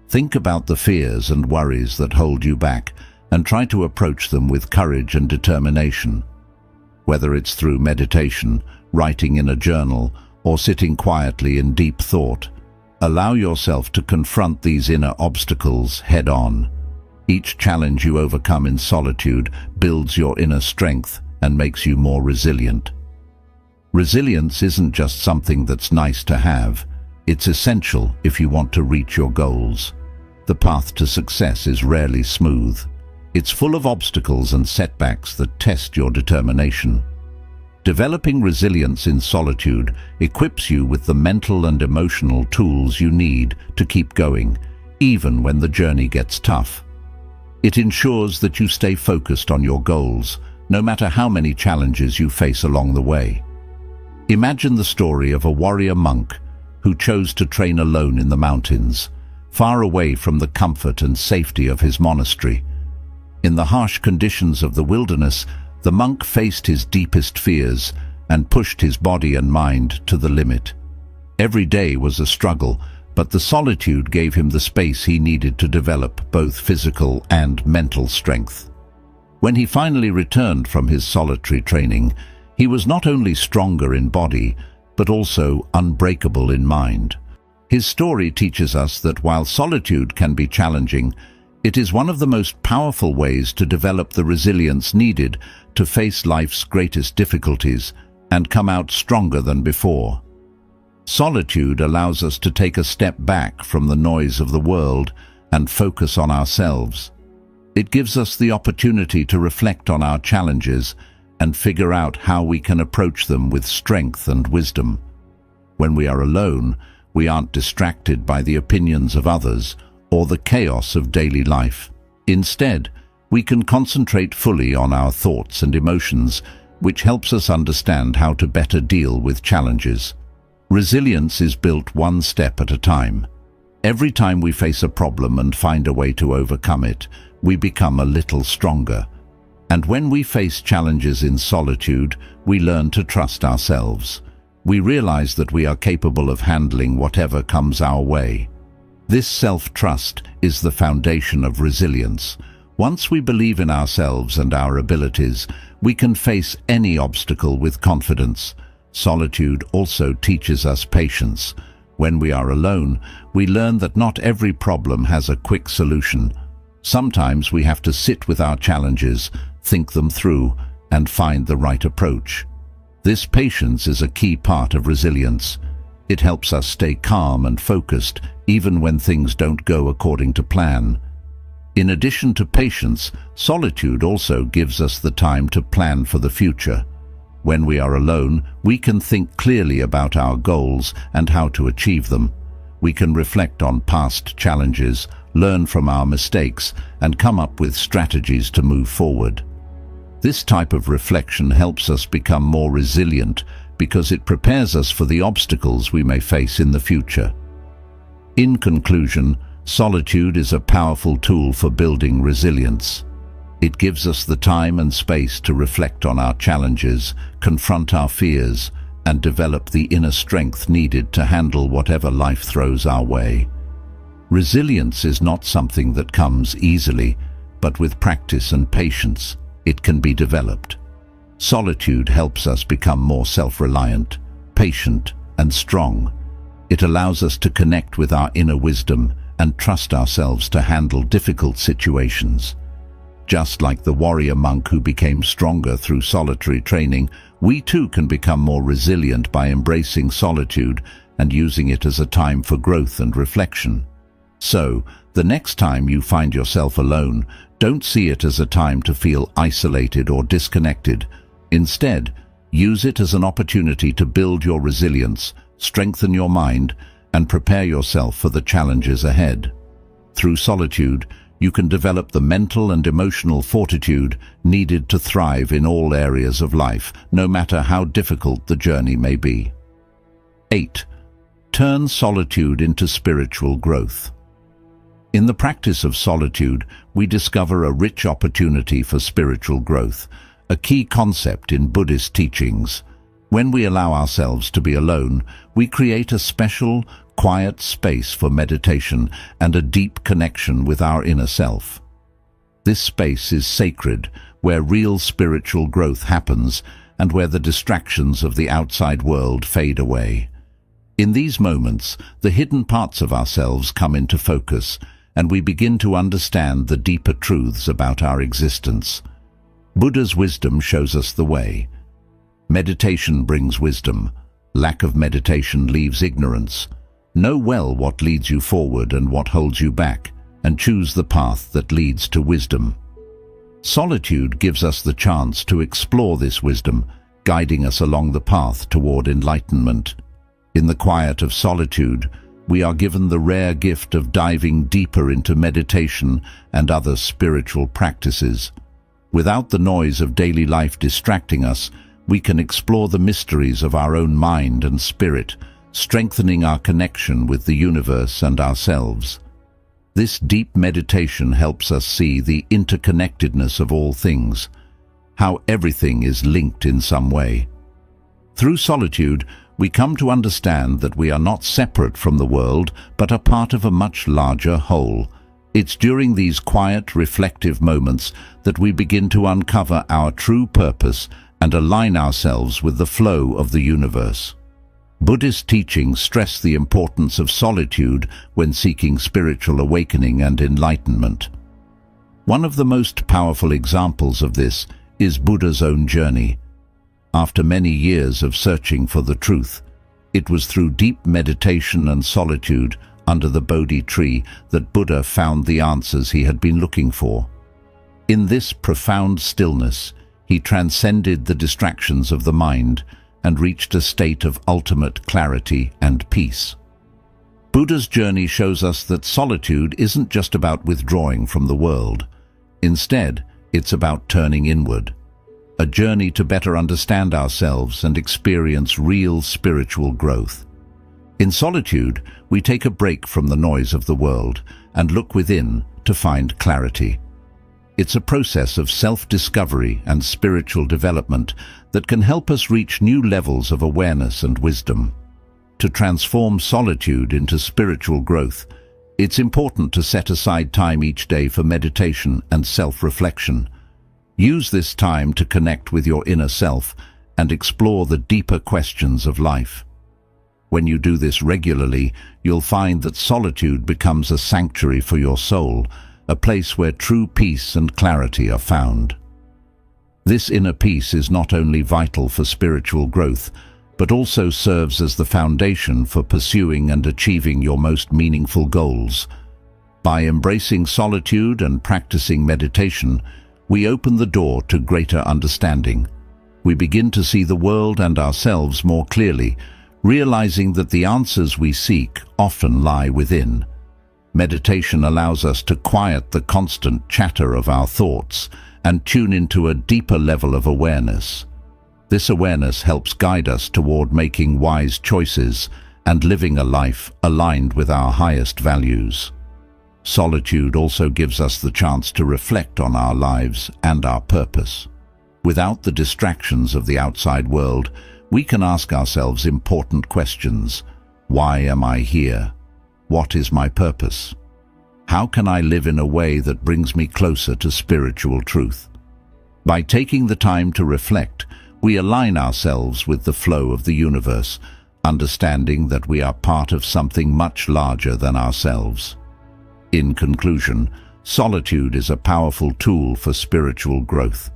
Think about the fears and worries that hold you back and try to approach them with courage and determination. Whether it's through meditation, writing in a journal, or sitting quietly in deep thought, allow yourself to confront these inner obstacles head-on. Each challenge you overcome in solitude builds your inner strength and makes you more resilient. Resilience isn't just something that's nice to have, it's essential if you want to reach your goals. The path to success is rarely smooth. It's full of obstacles and setbacks that test your determination. Developing resilience in solitude equips you with the mental and emotional tools you need to keep going, even when the journey gets tough. It ensures that you stay focused on your goals, no matter how many challenges you face along the way. Imagine the story of a warrior monk who chose to train alone in the mountains, far away from the comfort and safety of his monastery. In the harsh conditions of the wilderness, the monk faced his deepest fears and pushed his body and mind to the limit. Every day was a struggle, but the solitude gave him the space he needed to develop both physical and mental strength. When he finally returned from his solitary training, he was not only stronger in body, but also unbreakable in mind. His story teaches us that while solitude can be challenging, it is one of the most powerful ways to develop the resilience needed to face life's greatest difficulties and come out stronger than before. Solitude allows us to take a step back from the noise of the world and focus on ourselves. It gives us the opportunity to reflect on our challenges and figure out how we can approach them with strength and wisdom. When we are alone, we aren't distracted by the opinions of others or the chaos of daily life. Instead, we can concentrate fully on our thoughts and emotions, which helps us understand how to better deal with challenges. Resilience is built one step at a time. Every time we face a problem and find a way to overcome it, we become a little stronger. And when we face challenges in solitude, we learn to trust ourselves. We realize that we are capable of handling whatever comes our way. This self-trust is the foundation of resilience. Once we believe in ourselves and our abilities, we can face any obstacle with confidence. Solitude also teaches us patience. When we are alone, we learn that not every problem has a quick solution. Sometimes we have to sit with our challenges, think them through, and find the right approach. This patience is a key part of resilience. It helps us stay calm and focused even when things don't go according to plan. In addition to patience, solitude also gives us the time to plan for the future. When we are alone, we can think clearly about our goals and how to achieve them. We can reflect on past challenges, learn from our mistakes, and come up with strategies to move forward. This type of reflection helps us become more resilient because it prepares us for the obstacles we may face in the future. In conclusion, solitude is a powerful tool for building resilience. It gives us the time and space to reflect on our challenges, confront our fears, and develop the inner strength needed to handle whatever life throws our way. Resilience is not something that comes easily, but with practice and patience, it can be developed. Solitude helps us become more self-reliant, patient, and strong. It allows us to connect with our inner wisdom and trust ourselves to handle difficult situations. Just like the warrior monk who became stronger through solitary training, we too can become more resilient by embracing solitude and using it as a time for growth and reflection. So, the next time you find yourself alone, don't see it as a time to feel isolated or disconnected. Instead, use it as an opportunity to build your resilience, strengthen your mind, and prepare yourself for the challenges ahead. Through solitude, you can develop the mental and emotional fortitude needed to thrive in all areas of life, no matter how difficult the journey may be. 8. Turn solitude into spiritual growth. In the practice of solitude, we discover a rich opportunity for spiritual growth, a key concept in Buddhist teachings. When we allow ourselves to be alone, we create a special, quiet space for meditation and a deep connection with our inner self. This space is sacred, where real spiritual growth happens and where the distractions of the outside world fade away. In these moments, the hidden parts of ourselves come into focus, and we begin to understand the deeper truths about our existence. Buddha's wisdom shows us the way. Meditation brings wisdom. Lack of meditation leaves ignorance. Know well what leads you forward and what holds you back. and choose the path that leads to wisdom. Solitude gives us the chance to explore this wisdom, guiding us along the path toward enlightenment. In the quiet of solitude, we are given the rare gift of diving deeper into meditation and other spiritual practices. Without the noise of daily life distracting us, we can explore the mysteries of our own mind and spirit, strengthening our connection with the universe and ourselves. This deep meditation helps us see the interconnectedness of all things, how everything is linked in some way. Through solitude, we come to understand that we are not separate from the world, but are part of a much larger whole. It's during these quiet, reflective moments that we begin to uncover our true purpose and align ourselves with the flow of the universe. Buddhist teachings stress the importance of solitude when seeking spiritual awakening and enlightenment. One of the most powerful examples of this is Buddha's own journey. After many years of searching for the truth, it was through deep meditation and solitude under the Bodhi tree that Buddha found the answers he had been looking for. In this profound stillness, he transcended the distractions of the mind and reached a state of ultimate clarity and peace. Buddha's journey shows us that solitude isn't just about withdrawing from the world. Instead, it's about turning inward, a journey to better understand ourselves and experience real spiritual growth. In solitude, we take a break from the noise of the world and look within to find clarity. It's a process of self-discovery and spiritual development that can help us reach new levels of awareness and wisdom. To transform solitude into spiritual growth, it's important to set aside time each day for meditation and self-reflection. Use this time to connect with your inner self and explore the deeper questions of life. When you do this regularly, you'll find that solitude becomes a sanctuary for your soul, a place where true peace and clarity are found. This inner peace is not only vital for spiritual growth, but also serves as the foundation for pursuing and achieving your most meaningful goals. By embracing solitude and practicing meditation, we open the door to greater understanding. We begin to see the world and ourselves more clearly, realizing that the answers we seek often lie within. Meditation allows us to quiet the constant chatter of our thoughts and tune into a deeper level of awareness. This awareness helps guide us toward making wise choices and living a life aligned with our highest values. Solitude also gives us the chance to reflect on our lives and our purpose. Without the distractions of the outside world, we can ask ourselves important questions. Why am I here? What is my purpose? How can I live in a way that brings me closer to spiritual truth? By taking the time to reflect, we align ourselves with the flow of the universe, understanding that we are part of something much larger than ourselves. In conclusion, solitude is a powerful tool for spiritual growth.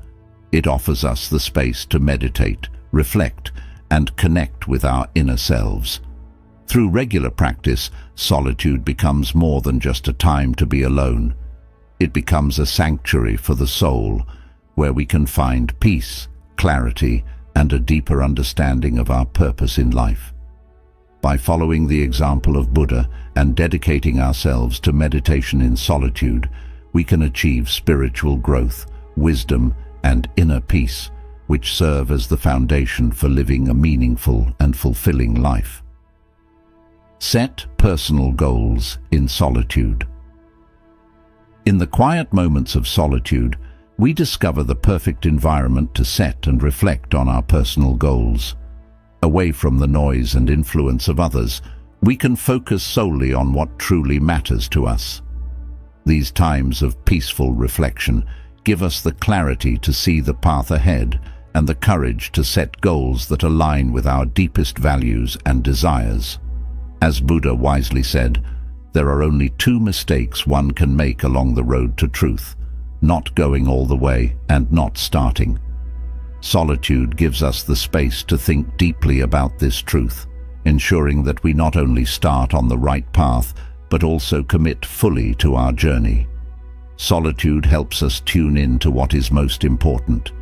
It offers us the space to meditate, reflect, and connect with our inner selves. Through regular practice, solitude becomes more than just a time to be alone. It becomes a sanctuary for the soul, where we can find peace, clarity, and a deeper understanding of our purpose in life. By following the example of Buddha and dedicating ourselves to meditation in solitude, we can achieve spiritual growth, wisdom, and inner peace, which serve as the foundation for living a meaningful and fulfilling life. Set personal goals in solitude. In the quiet moments of solitude, we discover the perfect environment to set and reflect on our personal goals. Away from the noise and influence of others, we can focus solely on what truly matters to us. These times of peaceful reflection give us the clarity to see the path ahead and the courage to set goals that align with our deepest values and desires. As Buddha wisely said, there are only two mistakes one can make along the road to truth: not going all the way and not starting. Solitude gives us the space to think deeply about this truth, ensuring that we not only start on the right path, but also commit fully to our journey. Solitude helps us tune in to what is most important.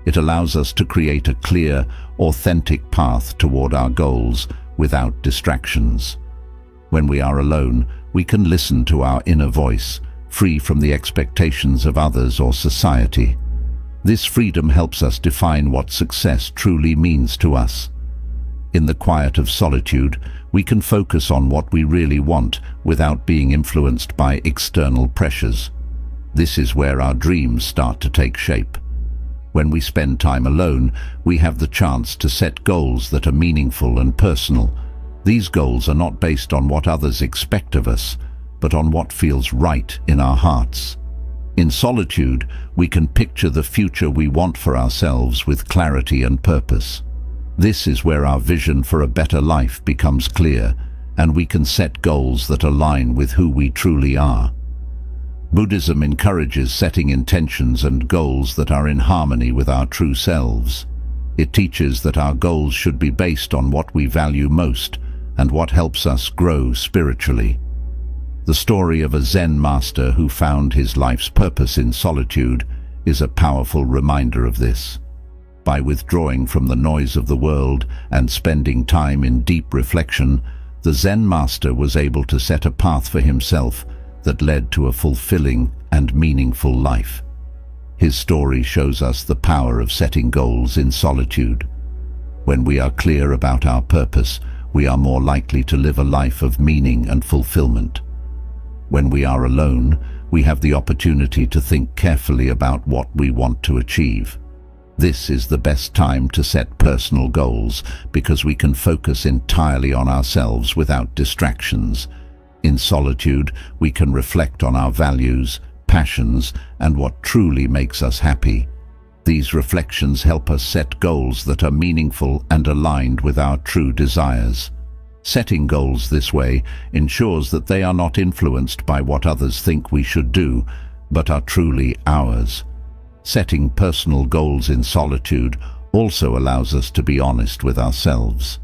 It allows us to create a clear, authentic path toward our goals without distractions. When we are alone, we can listen to our inner voice, free from the expectations of others or society. This freedom helps us define what success truly means to us. In the quiet of solitude, we can focus on what we really want without being influenced by external pressures. This is where our dreams start to take shape. When we spend time alone, we have the chance to set goals that are meaningful and personal. These goals are not based on what others expect of us, but on what feels right in our hearts. In solitude, we can picture the future we want for ourselves with clarity and purpose. This is where our vision for a better life becomes clear, and we can set goals that align with who we truly are. Buddhism encourages setting intentions and goals that are in harmony with our true selves. It teaches that our goals should be based on what we value most and what helps us grow spiritually. The story of a Zen master who found his life's purpose in solitude is a powerful reminder of this. By withdrawing from the noise of the world and spending time in deep reflection, the Zen master was able to set a path for himself that led to a fulfilling and meaningful life. His story shows us the power of setting goals in solitude. When we are clear about our purpose, we are more likely to live a life of meaning and fulfillment. When we are alone, we have the opportunity to think carefully about what we want to achieve. This is the best time to set personal goals because we can focus entirely on ourselves without distractions. In solitude, we can reflect on our values, passions, and what truly makes us happy. These reflections help us set goals that are meaningful and aligned with our true desires. Setting goals this way ensures that they are not influenced by what others think we should do, but are truly ours. Setting personal goals in solitude also allows us to be honest with ourselves.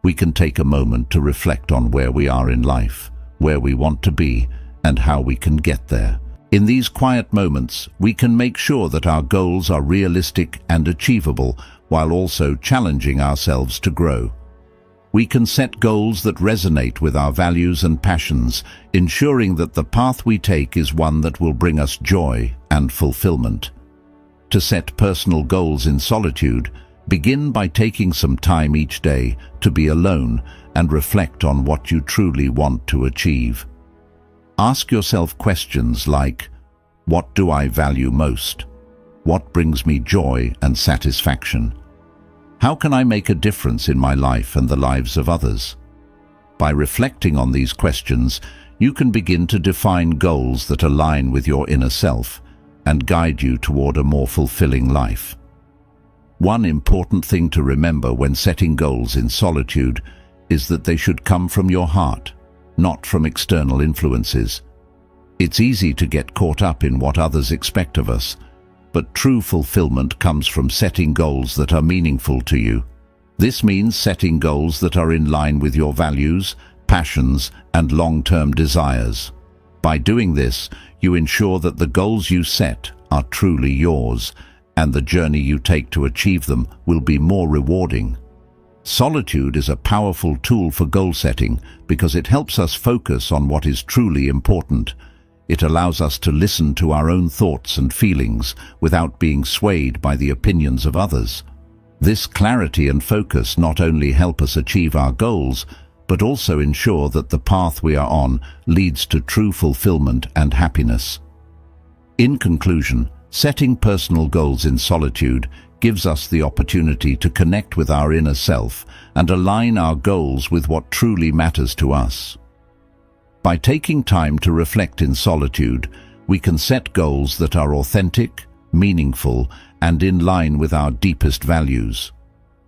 We can take a moment to reflect on where we are in life, where we want to be, and how we can get there. In these quiet moments, we can make sure that our goals are realistic and achievable, while also challenging ourselves to grow. We can set goals that resonate with our values and passions, ensuring that the path we take is one that will bring us joy and fulfillment. To set personal goals in solitude, begin by taking some time each day to be alone and reflect on what you truly want to achieve. Ask yourself questions like, what do I value most? What brings me joy and satisfaction? How can I make a difference in my life and the lives of others? By reflecting on these questions, you can begin to define goals that align with your inner self and guide you toward a more fulfilling life. One important thing to remember when setting goals in solitude is that they should come from your heart, not from external influences. It's easy to get caught up in what others expect of us, but true fulfillment comes from setting goals that are meaningful to you. This means setting goals that are in line with your values, passions, and long-term desires. By doing this, you ensure that the goals you set are truly yours, and the journey you take to achieve them will be more rewarding. Solitude is a powerful tool for goal setting because it helps us focus on what is truly important. It allows us to listen to our own thoughts and feelings without being swayed by the opinions of others. This clarity and focus not only help us achieve our goals, but also ensure that the path we are on leads to true fulfillment and happiness. In conclusion, setting personal goals in solitude gives us the opportunity to connect with our inner self and align our goals with what truly matters to us. By taking time to reflect in solitude, we can set goals that are authentic, meaningful, and in line with our deepest values.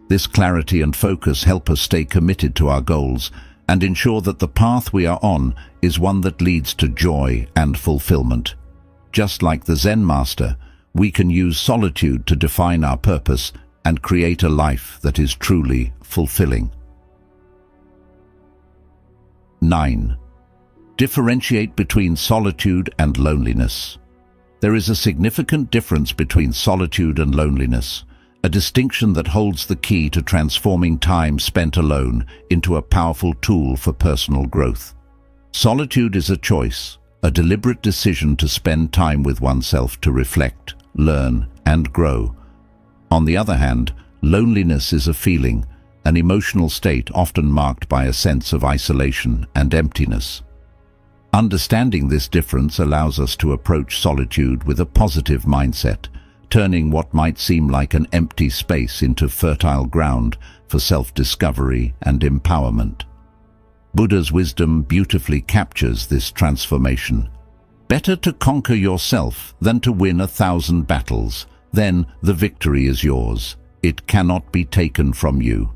This clarity and focus help us stay committed to our goals and ensure that the path we are on is one that leads to joy and fulfillment. Just like the Zen master, we can use solitude to define our purpose and create a life that is truly fulfilling. 9. Differentiate between solitude and loneliness. There is a significant difference between solitude and loneliness, a distinction that holds the key to transforming time spent alone into a powerful tool for personal growth. Solitude is a choice, a deliberate decision to spend time with oneself to reflect, learn, and grow. On the other hand, loneliness is a feeling, an emotional state often marked by a sense of isolation and emptiness. Understanding this difference allows us to approach solitude with a positive mindset, turning what might seem like an empty space into fertile ground for self-discovery and empowerment. Buddha's wisdom beautifully captures this transformation. Better to conquer yourself than to win 1,000 battles. Then the victory is yours. It cannot be taken from you.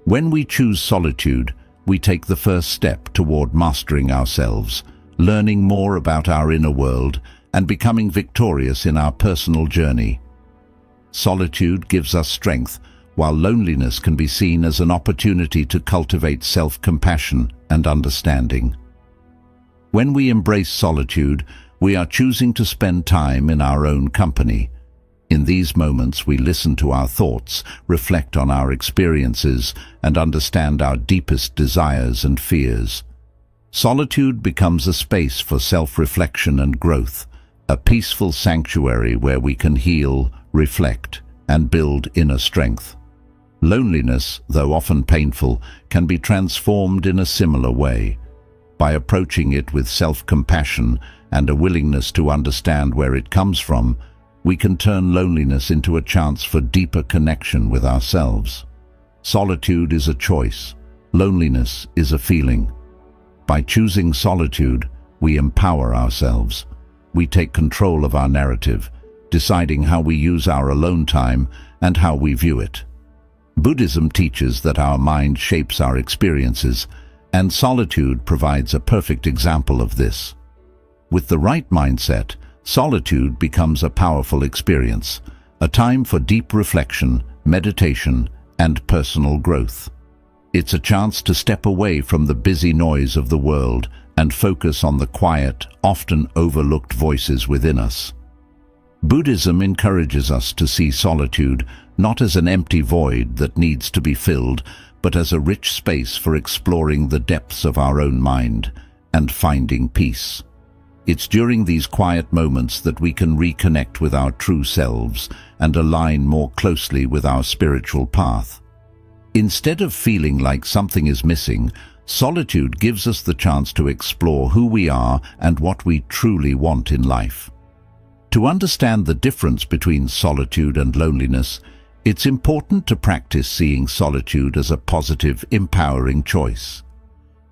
When we choose solitude, we take the first step toward mastering ourselves, learning more about our inner world, and becoming victorious in our personal journey. Solitude gives us strength, while loneliness can be seen as an opportunity to cultivate self-compassion and understanding. When we embrace solitude, we are choosing to spend time in our own company. In these moments, we listen to our thoughts, reflect on our experiences, and understand our deepest desires and fears. Solitude becomes a space for self-reflection and growth, a peaceful sanctuary where we can heal, reflect, and build inner strength. Loneliness, though often painful, can be transformed in a similar way. By approaching it with self-compassion and a willingness to understand where it comes from, we can turn loneliness into a chance for deeper connection with ourselves. Solitude is a choice. Loneliness is a feeling. By choosing solitude, we empower ourselves. We take control of our narrative, deciding how we use our alone time and how we view it. Buddhism teaches that our mind shapes our experiences, and solitude provides a perfect example of this. With the right mindset, solitude becomes a powerful experience, a time for deep reflection, meditation, and personal growth. It's a chance to step away from the busy noise of the world and focus on the quiet, often overlooked voices within us. Buddhism encourages us to see solitude not as an empty void that needs to be filled, but as a rich space for exploring the depths of our own mind and finding peace. It's during these quiet moments that we can reconnect with our true selves and align more closely with our spiritual path. Instead of feeling like something is missing, solitude gives us the chance to explore who we are and what we truly want in life. To understand the difference between solitude and loneliness, it's important to practice seeing solitude as a positive, empowering choice.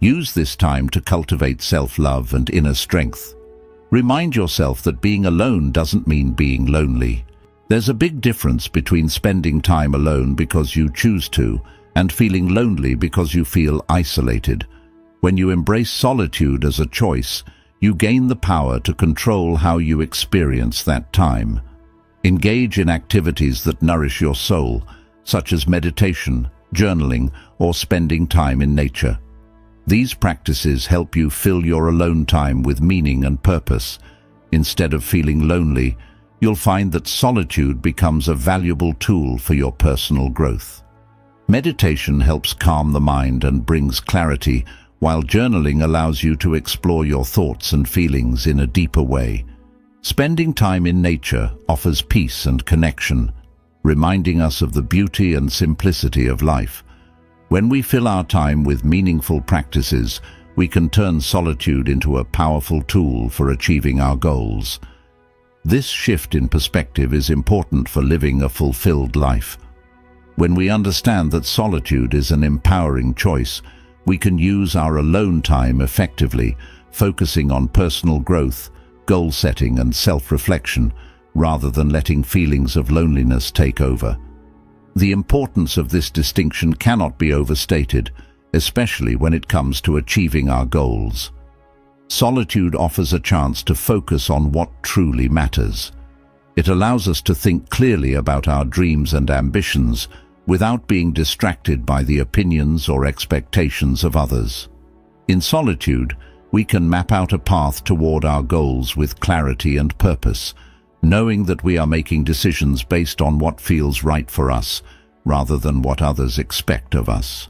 Use this time to cultivate self-love and inner strength. Remind yourself that being alone doesn't mean being lonely. There's a big difference between spending time alone because you choose to and feeling lonely because you feel isolated. When you embrace solitude as a choice, you gain the power to control how you experience that time. Engage in activities that nourish your soul, such as meditation, journaling, or spending time in nature. These practices help you fill your alone time with meaning and purpose. Instead of feeling lonely, you'll find that solitude becomes a valuable tool for your personal growth. Meditation helps calm the mind and brings clarity, while journaling allows you to explore your thoughts and feelings in a deeper way. Spending time in nature offers peace and connection, reminding us of the beauty and simplicity of life. When we fill our time with meaningful practices, we can turn solitude into a powerful tool for achieving our goals. This shift in perspective is important for living a fulfilled life. When we understand that solitude is an empowering choice, we can use our alone time effectively, focusing on personal growth, goal setting, and self-reflection, rather than letting feelings of loneliness take over. The importance of this distinction cannot be overstated, especially when it comes to achieving our goals. Solitude offers a chance to focus on what truly matters. It allows us to think clearly about our dreams and ambitions without being distracted by the opinions or expectations of others. In solitude, we can map out a path toward our goals with clarity and purpose, knowing that we are making decisions based on what feels right for us, rather than what others expect of us.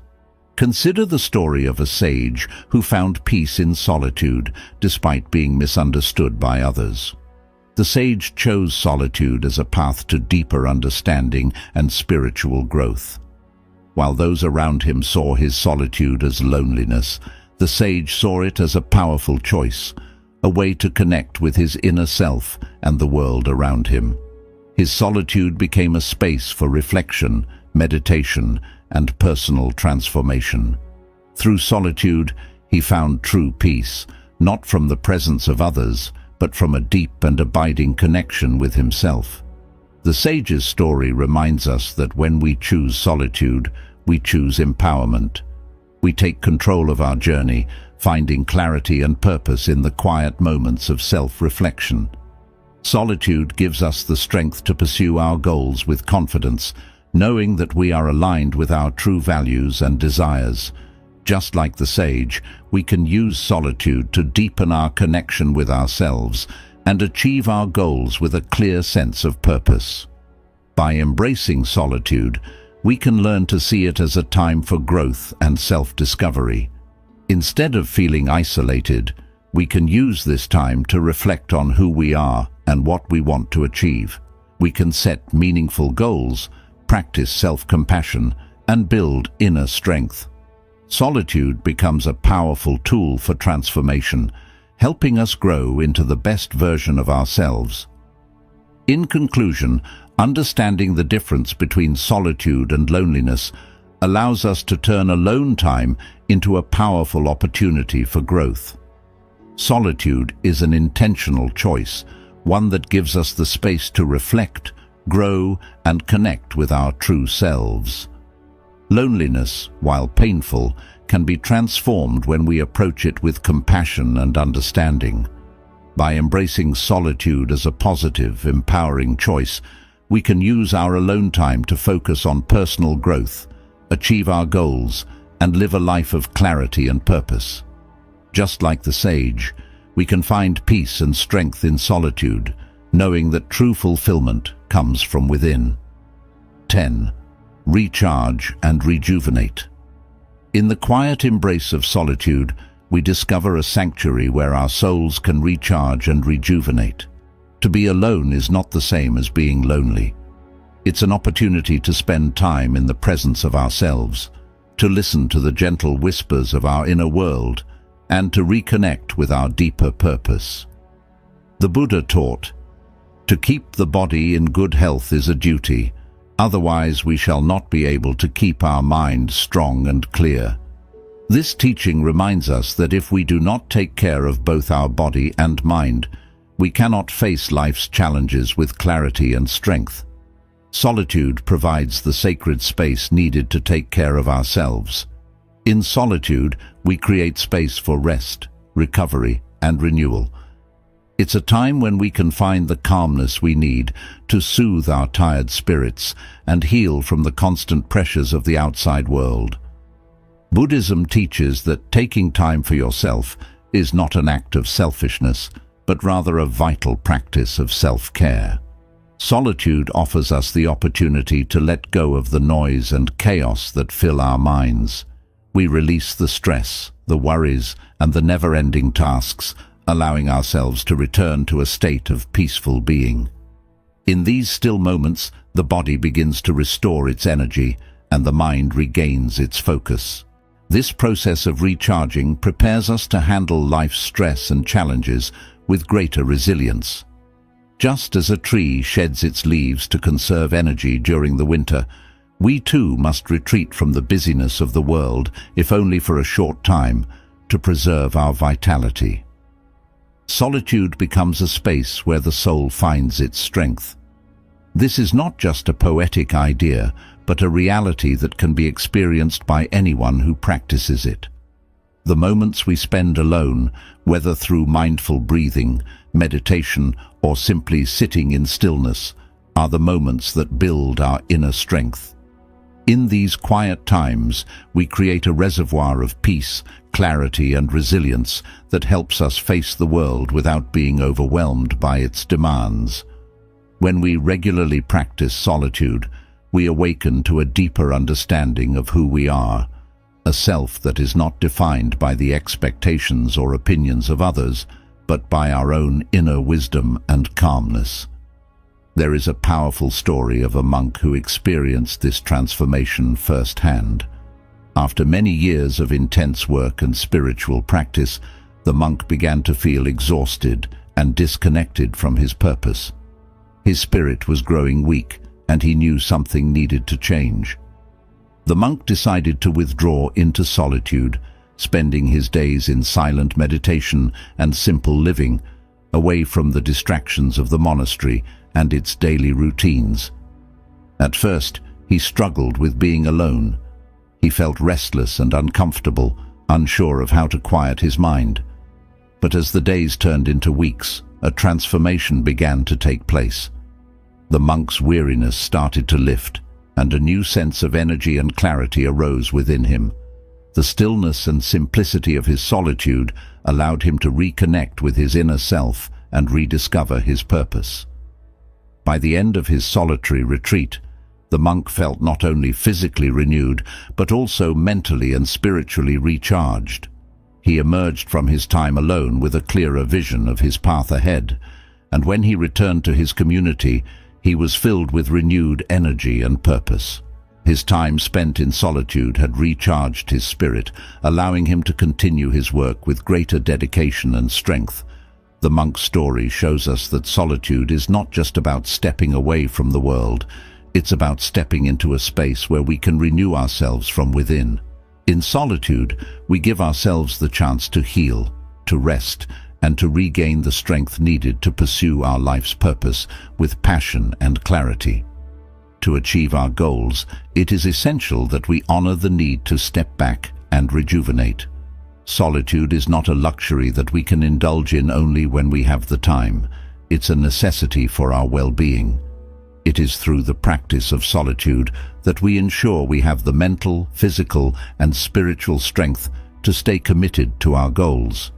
Consider the story of a sage who found peace in solitude despite being misunderstood by others. The sage chose solitude as a path to deeper understanding and spiritual growth. While those around him saw his solitude as loneliness, the sage saw it as a powerful choice, a way to connect with his inner self and the world around him. His solitude became a space for reflection, meditation, and personal transformation. Through solitude, he found true peace, not from the presence of others, but from a deep and abiding connection with himself. The sage's story reminds us that when we choose solitude, we choose empowerment. We take control of our journey, finding clarity and purpose in the quiet moments of self-reflection. Solitude gives us the strength to pursue our goals with confidence, knowing that we are aligned with our true values and desires. Just like the sage, we can use solitude to deepen our connection with ourselves and achieve our goals with a clear sense of purpose. By embracing solitude, we can learn to see it as a time for growth and self-discovery. Instead of feeling isolated, we can use this time to reflect on who we are and what we want to achieve. We can set meaningful goals, practice self-compassion, and build inner strength. Solitude becomes a powerful tool for transformation, helping us grow into the best version of ourselves. In conclusion, understanding the difference between solitude and loneliness allows us to turn alone time into a powerful opportunity for growth. Solitude is an intentional choice, one that gives us the space to reflect, grow, and connect with our true selves. Loneliness, while painful, can be transformed when we approach it with compassion and understanding. By embracing solitude as a positive, empowering choice, we can use our alone time to focus on personal growth, achieve our goals, and live a life of clarity and purpose. Just like the sage, we can find peace and strength in solitude, knowing that true fulfillment comes from within. 10. Recharge and rejuvenate. In the quiet embrace of solitude, we discover a sanctuary where our souls can recharge and rejuvenate. To be alone is not the same as being lonely. It's an opportunity to spend time in the presence of ourselves, to listen to the gentle whispers of our inner world, and to reconnect with our deeper purpose. The Buddha taught, "To keep the body in good health is a duty, otherwise we shall not be able to keep our mind strong and clear." This teaching reminds us that if we do not take care of both our body and mind, we cannot face life's challenges with clarity and strength. Solitude provides the sacred space needed to take care of ourselves. In solitude, we create space for rest, recovery, and renewal. It's a time when we can find the calmness we need to soothe our tired spirits and heal from the constant pressures of the outside world. Buddhism teaches that taking time for yourself is not an act of selfishness, but rather a vital practice of self-care. Solitude offers us the opportunity to let go of the noise and chaos that fill our minds. We release the stress, the worries, and the never-ending tasks, allowing ourselves to return to a state of peaceful being. In these still moments, the body begins to restore its energy, and the mind regains its focus. This process of recharging prepares us to handle life's stress and challenges with greater resilience. Just as a tree sheds its leaves to conserve energy during the winter, we too must retreat from the busyness of the world, if only for a short time, to preserve our vitality. Solitude becomes a space where the soul finds its strength. This is not just a poetic idea, but a reality that can be experienced by anyone who practices it. The moments we spend alone, whether through mindful breathing, meditation, or simply sitting in stillness, are the moments that build our inner strength. In these quiet times, we create a reservoir of peace, clarity and resilience that helps us face the world without being overwhelmed by its demands. When we regularly practice solitude, we awaken to a deeper understanding of who we are, a self that is not defined by the expectations or opinions of others, but by our own inner wisdom and calmness. There is a powerful story of a monk who experienced this transformation firsthand. After many years of intense work and spiritual practice, the monk began to feel exhausted and disconnected from his purpose. His spirit was growing weak, and he knew something needed to change. The monk decided to withdraw into solitude, spending his days in silent meditation and simple living, away from the distractions of the monastery and its daily routines. At first, he struggled with being alone. He felt restless and uncomfortable, unsure of how to quiet his mind. But as the days turned into weeks, a transformation began to take place. The monk's weariness started to lift, and a new sense of energy and clarity arose within him. The stillness and simplicity of his solitude allowed him to reconnect with his inner self and rediscover his purpose. By the end of his solitary retreat, the monk felt not only physically renewed, but also mentally and spiritually recharged. He emerged from his time alone with a clearer vision of his path ahead, and when he returned to his community, he was filled with renewed energy and purpose. His time spent in solitude had recharged his spirit, allowing him to continue his work with greater dedication and strength. The monk's story shows us that solitude is not just about stepping away from the world, it's about stepping into a space where we can renew ourselves from within. In solitude, we give ourselves the chance to heal, to rest, and to regain the strength needed to pursue our life's purpose with passion and clarity. To achieve our goals, it is essential that we honor the need to step back and rejuvenate. Solitude is not a luxury that we can indulge in only when we have the time. It's a necessity for our well-being. It is through the practice of solitude that we ensure we have the mental, physical, and spiritual strength to stay committed to our goals.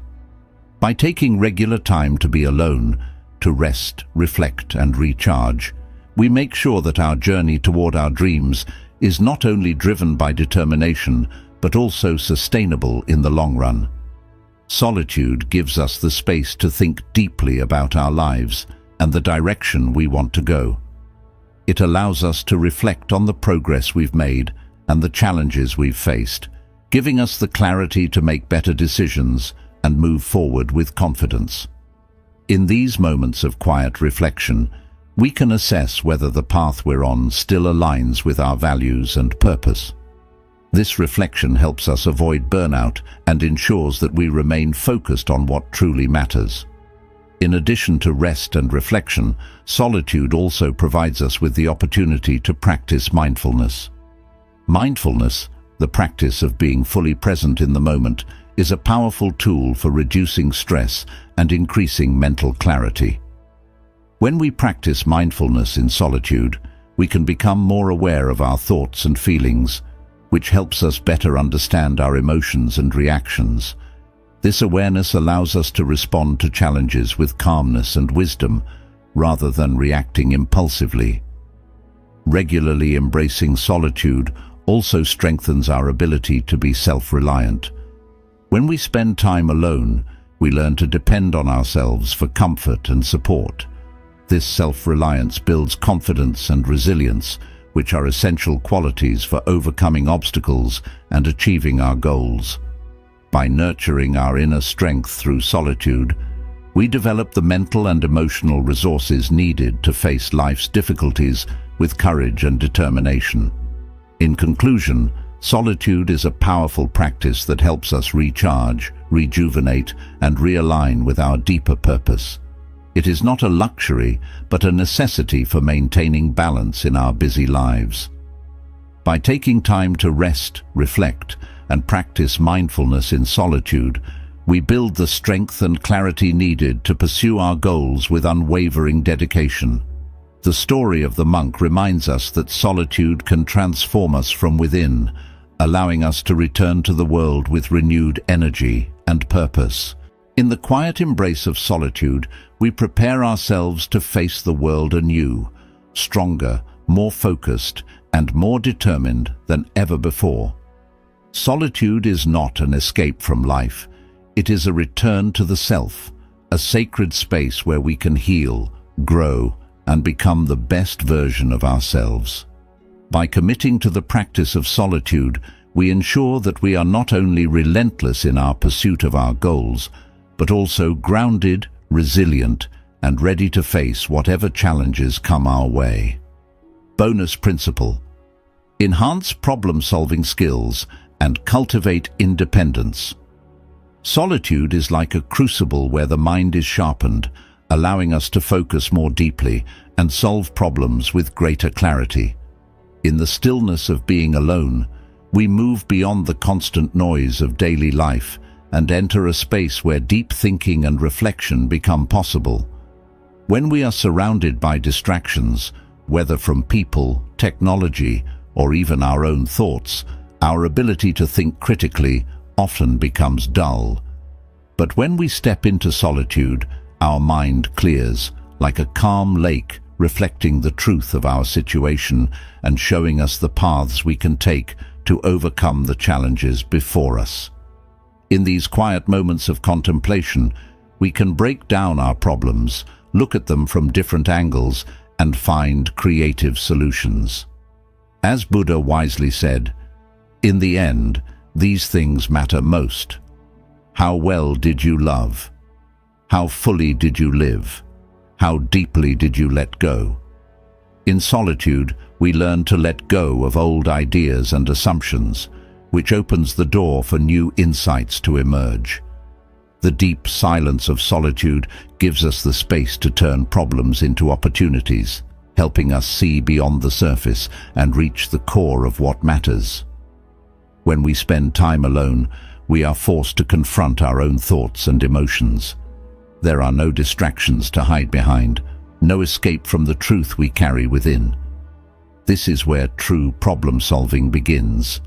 By taking regular time to be alone, to rest, reflect, and recharge, we make sure that our journey toward our dreams is not only driven by determination, but also sustainable in the long run. Solitude gives us the space to think deeply about our lives and the direction we want to go. It allows us to reflect on the progress we've made and the challenges we've faced, giving us the clarity to make better decisions and move forward with confidence. In these moments of quiet reflection, we can assess whether the path we're on still aligns with our values and purpose. This reflection helps us avoid burnout and ensures that we remain focused on what truly matters. In addition to rest and reflection, solitude also provides us with the opportunity to practice mindfulness. Mindfulness, the practice of being fully present in the moment, is a powerful tool for reducing stress and increasing mental clarity. When we practice mindfulness in solitude, we can become more aware of our thoughts and feelings, which helps us better understand our emotions and reactions. This awareness allows us to respond to challenges with calmness and wisdom, rather than reacting impulsively. Regularly embracing solitude also strengthens our ability to be self-reliant. When we spend time alone, we learn to depend on ourselves for comfort and support. This self-reliance builds confidence and resilience, which are essential qualities for overcoming obstacles and achieving our goals. By nurturing our inner strength through solitude, we develop the mental and emotional resources needed to face life's difficulties with courage and determination. In conclusion, solitude is a powerful practice that helps us recharge, rejuvenate, and realign with our deeper purpose. It is not a luxury, but a necessity for maintaining balance in our busy lives. By taking time to rest, reflect, and practice mindfulness in solitude, we build the strength and clarity needed to pursue our goals with unwavering dedication. The story of the monk reminds us that solitude can transform us from within, allowing us to return to the world with renewed energy and purpose. In the quiet embrace of solitude, we prepare ourselves to face the world anew, stronger, more focused, and more determined than ever before. Solitude is not an escape from life. It is a return to the self, a sacred space where we can heal, grow, and become the best version of ourselves. By committing to the practice of solitude, we ensure that we are not only relentless in our pursuit of our goals, but also grounded, resilient, and ready to face whatever challenges come our way. Bonus principle: enhance problem-solving skills and cultivate independence. Solitude is like a crucible where the mind is sharpened, allowing us to focus more deeply and solve problems with greater clarity. In the stillness of being alone, we move beyond the constant noise of daily life and enter a space where deep thinking and reflection become possible. When we are surrounded by distractions, whether from people, technology, or even our own thoughts, our ability to think critically often becomes dull. But when we step into solitude, our mind clears, like a calm lake, reflecting the truth of our situation and showing us the paths we can take to overcome the challenges before us. In these quiet moments of contemplation, we can break down our problems, look at them from different angles, and find creative solutions. As Buddha wisely said, "In the end, these things matter most. How well did you love? How fully did you live? How deeply did you let go?" In solitude, we learn to let go of old ideas and assumptions, which opens the door for new insights to emerge. The deep silence of solitude gives us the space to turn problems into opportunities, helping us see beyond the surface and reach the core of what matters. When we spend time alone, we are forced to confront our own thoughts and emotions. There are no distractions to hide behind, no escape from the truth we carry within. This is where true problem-solving begins.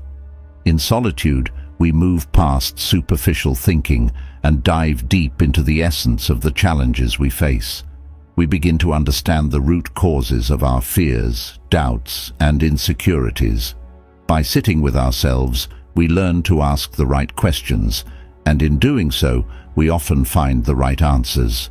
In solitude, we move past superficial thinking and dive deep into the essence of the challenges we face. We begin to understand the root causes of our fears, doubts, and insecurities. By sitting with ourselves, we learn to ask the right questions, and in doing so, we often find the right answers.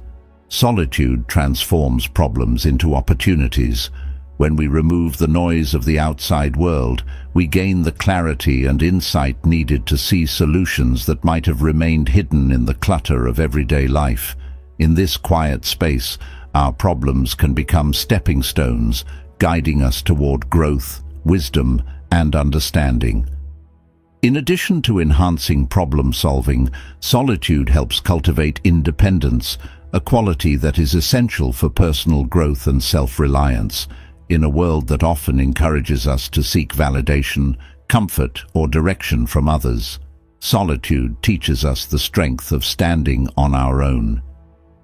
Solitude transforms problems into opportunities. When we remove the noise of the outside world, we gain the clarity and insight needed to see solutions that might have remained hidden in the clutter of everyday life. In this quiet space, our problems can become stepping stones, guiding us toward growth, wisdom, and understanding. In addition to enhancing problem-solving, solitude helps cultivate independence, a quality that is essential for personal growth and self-reliance. In a world that often encourages us to seek validation, comfort, or direction from others, solitude teaches us the strength of standing on our own.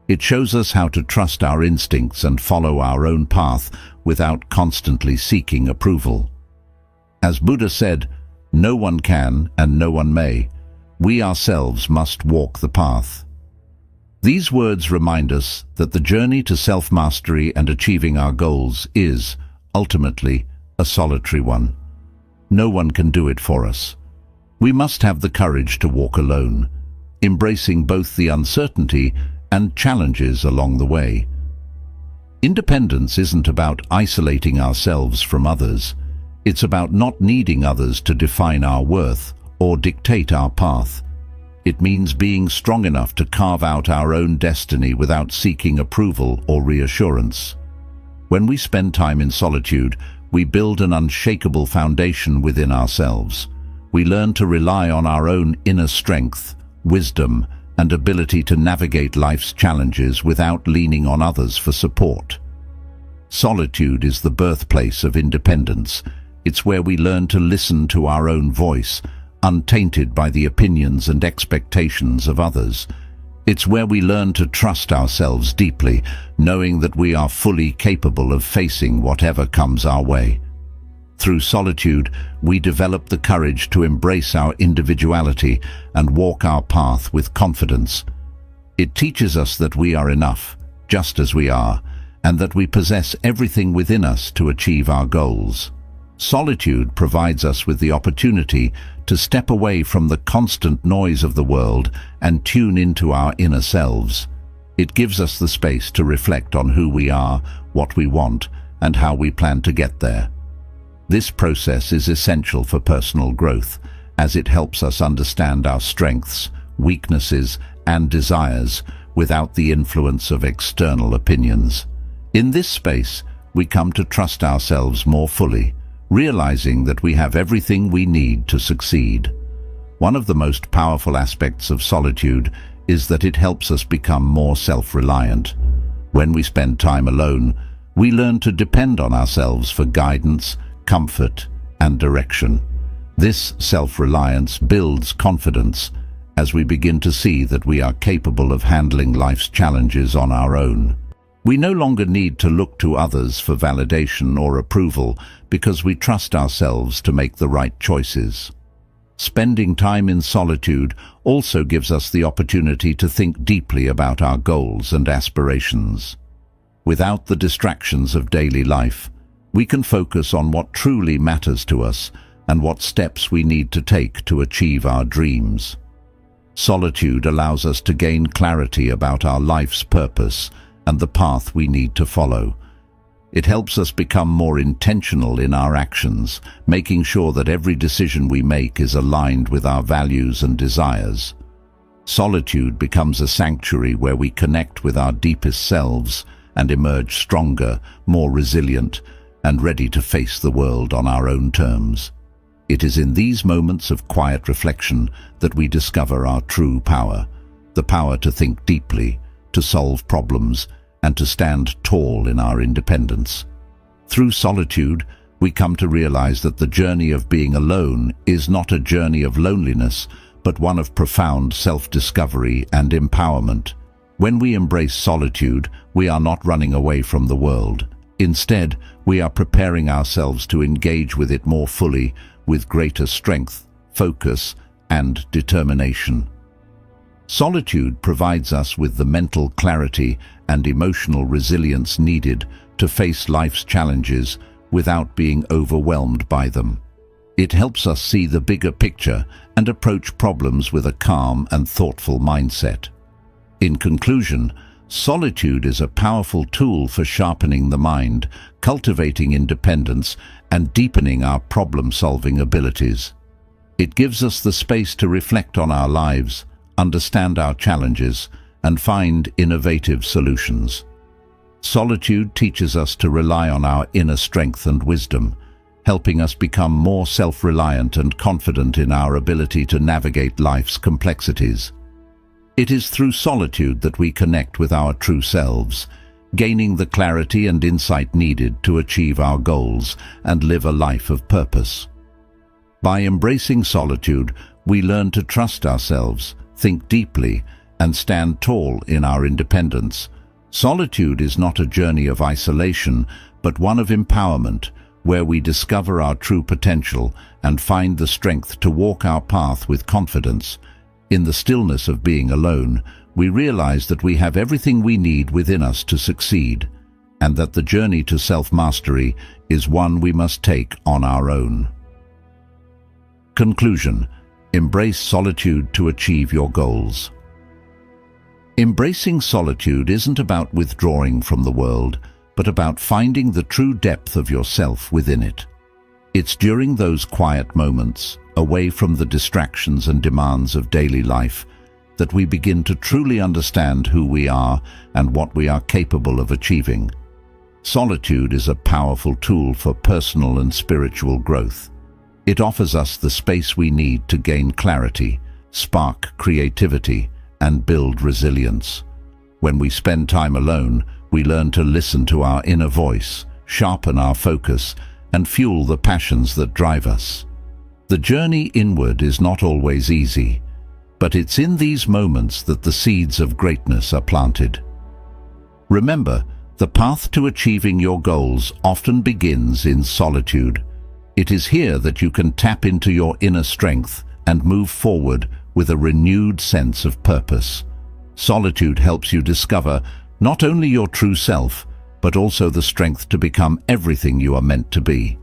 It shows us how to trust our instincts and follow our own path without constantly seeking approval. As Buddha said, "No one can and no one may. We ourselves must walk the path." These words remind us that the journey to self-mastery and achieving our goals is, ultimately, a solitary one. No one can do it for us. We must have the courage to walk alone, embracing both the uncertainty and challenges along the way. Independence isn't about isolating ourselves from others. It's about not needing others to define our worth or dictate our path. It means being strong enough to carve out our own destiny without seeking approval or reassurance. When we spend time in solitude, we build an unshakable foundation within ourselves. We learn to rely on our own inner strength, wisdom, and ability to navigate life's challenges without leaning on others for support. Solitude is the birthplace of independence. It's where we learn to listen to our own voice, untainted by the opinions and expectations of others. It's where we learn to trust ourselves deeply, knowing that we are fully capable of facing whatever comes our way. Through solitude, we develop the courage to embrace our individuality and walk our path with confidence. It teaches us that we are enough, just as we are, and that we possess everything within us to achieve our goals. Solitude provides us with the opportunity to step away from the constant noise of the world and tune into our inner selves. It gives us the space to reflect on who we are, what we want, and how we plan to get there. This process is essential for personal growth, as it helps us understand our strengths, weaknesses, and desires without the influence of external opinions. In this space, we come to trust ourselves more fully, realizing that we have everything we need to succeed. One of the most powerful aspects of solitude is that it helps us become more self-reliant. When we spend time alone, we learn to depend on ourselves for guidance, comfort, and direction. This self-reliance builds confidence as we begin to see that we are capable of handling life's challenges on our own. We no longer need to look to others for validation or approval because we trust ourselves to make the right choices. Spending time in solitude also gives us the opportunity to think deeply about our goals and aspirations. Without the distractions of daily life, we can focus on what truly matters to us and what steps we need to take to achieve our dreams. Solitude allows us to gain clarity about our life's purpose and the path we need to follow. It helps us become more intentional in our actions, making sure that every decision we make is aligned with our values and desires. Solitude becomes a sanctuary where we connect with our deepest selves and emerge stronger, more resilient, and ready to face the world on our own terms. It is in these moments of quiet reflection that we discover our true power, the power to think deeply, to solve problems, and to stand tall in our independence. Through solitude, we come to realize that the journey of being alone is not a journey of loneliness, but one of profound self-discovery and empowerment. When we embrace solitude, we are not running away from the world. Instead, we are preparing ourselves to engage with it more fully, with greater strength, focus, and determination. Solitude provides us with the mental clarity and emotional resilience needed to face life's challenges without being overwhelmed by them. It helps us see the bigger picture and approach problems with a calm and thoughtful mindset. In conclusion, solitude is a powerful tool for sharpening the mind, cultivating independence, and deepening our problem-solving abilities. It gives us the space to reflect on our lives, understand our challenges, and find innovative solutions. Solitude teaches us to rely on our inner strength and wisdom, helping us become more self-reliant and confident in our ability to navigate life's complexities. It is through solitude that we connect with our true selves, gaining the clarity and insight needed to achieve our goals and live a life of purpose. By embracing solitude, we learn to trust ourselves, think deeply, and stand tall in our independence. Solitude is not a journey of isolation, but one of empowerment, where we discover our true potential and find the strength to walk our path with confidence. In the stillness of being alone, we realize that we have everything we need within us to succeed, and that the journey to self-mastery is one we must take on our own. Conclusion: embrace solitude to achieve your goals. Embracing solitude isn't about withdrawing from the world, but about finding the true depth of yourself within it. It's during those quiet moments, away from the distractions and demands of daily life, that we begin to truly understand who we are and what we are capable of achieving. Solitude is a powerful tool for personal and spiritual growth. It offers us the space we need to gain clarity, spark creativity, and build resilience. When we spend time alone, we learn to listen to our inner voice, sharpen our focus, and fuel the passions that drive us. The journey inward is not always easy. But it's in these moments that the seeds of greatness are planted. Remember, the path to achieving your goals often begins in solitude. It is here that you can tap into your inner strength and move forward with a renewed sense of purpose. Solitude helps you discover not only your true self, but also the strength to become everything you are meant to be.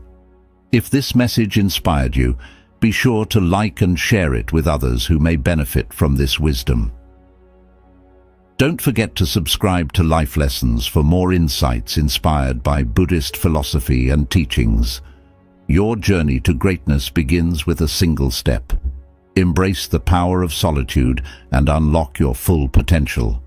If this message inspired you, be sure to like and share it with others who may benefit from this wisdom. Don't forget to subscribe to Life Lessons for more insights inspired by Buddhist philosophy and teachings. Your journey to greatness begins with a single step. Embrace the power of solitude and unlock your full potential.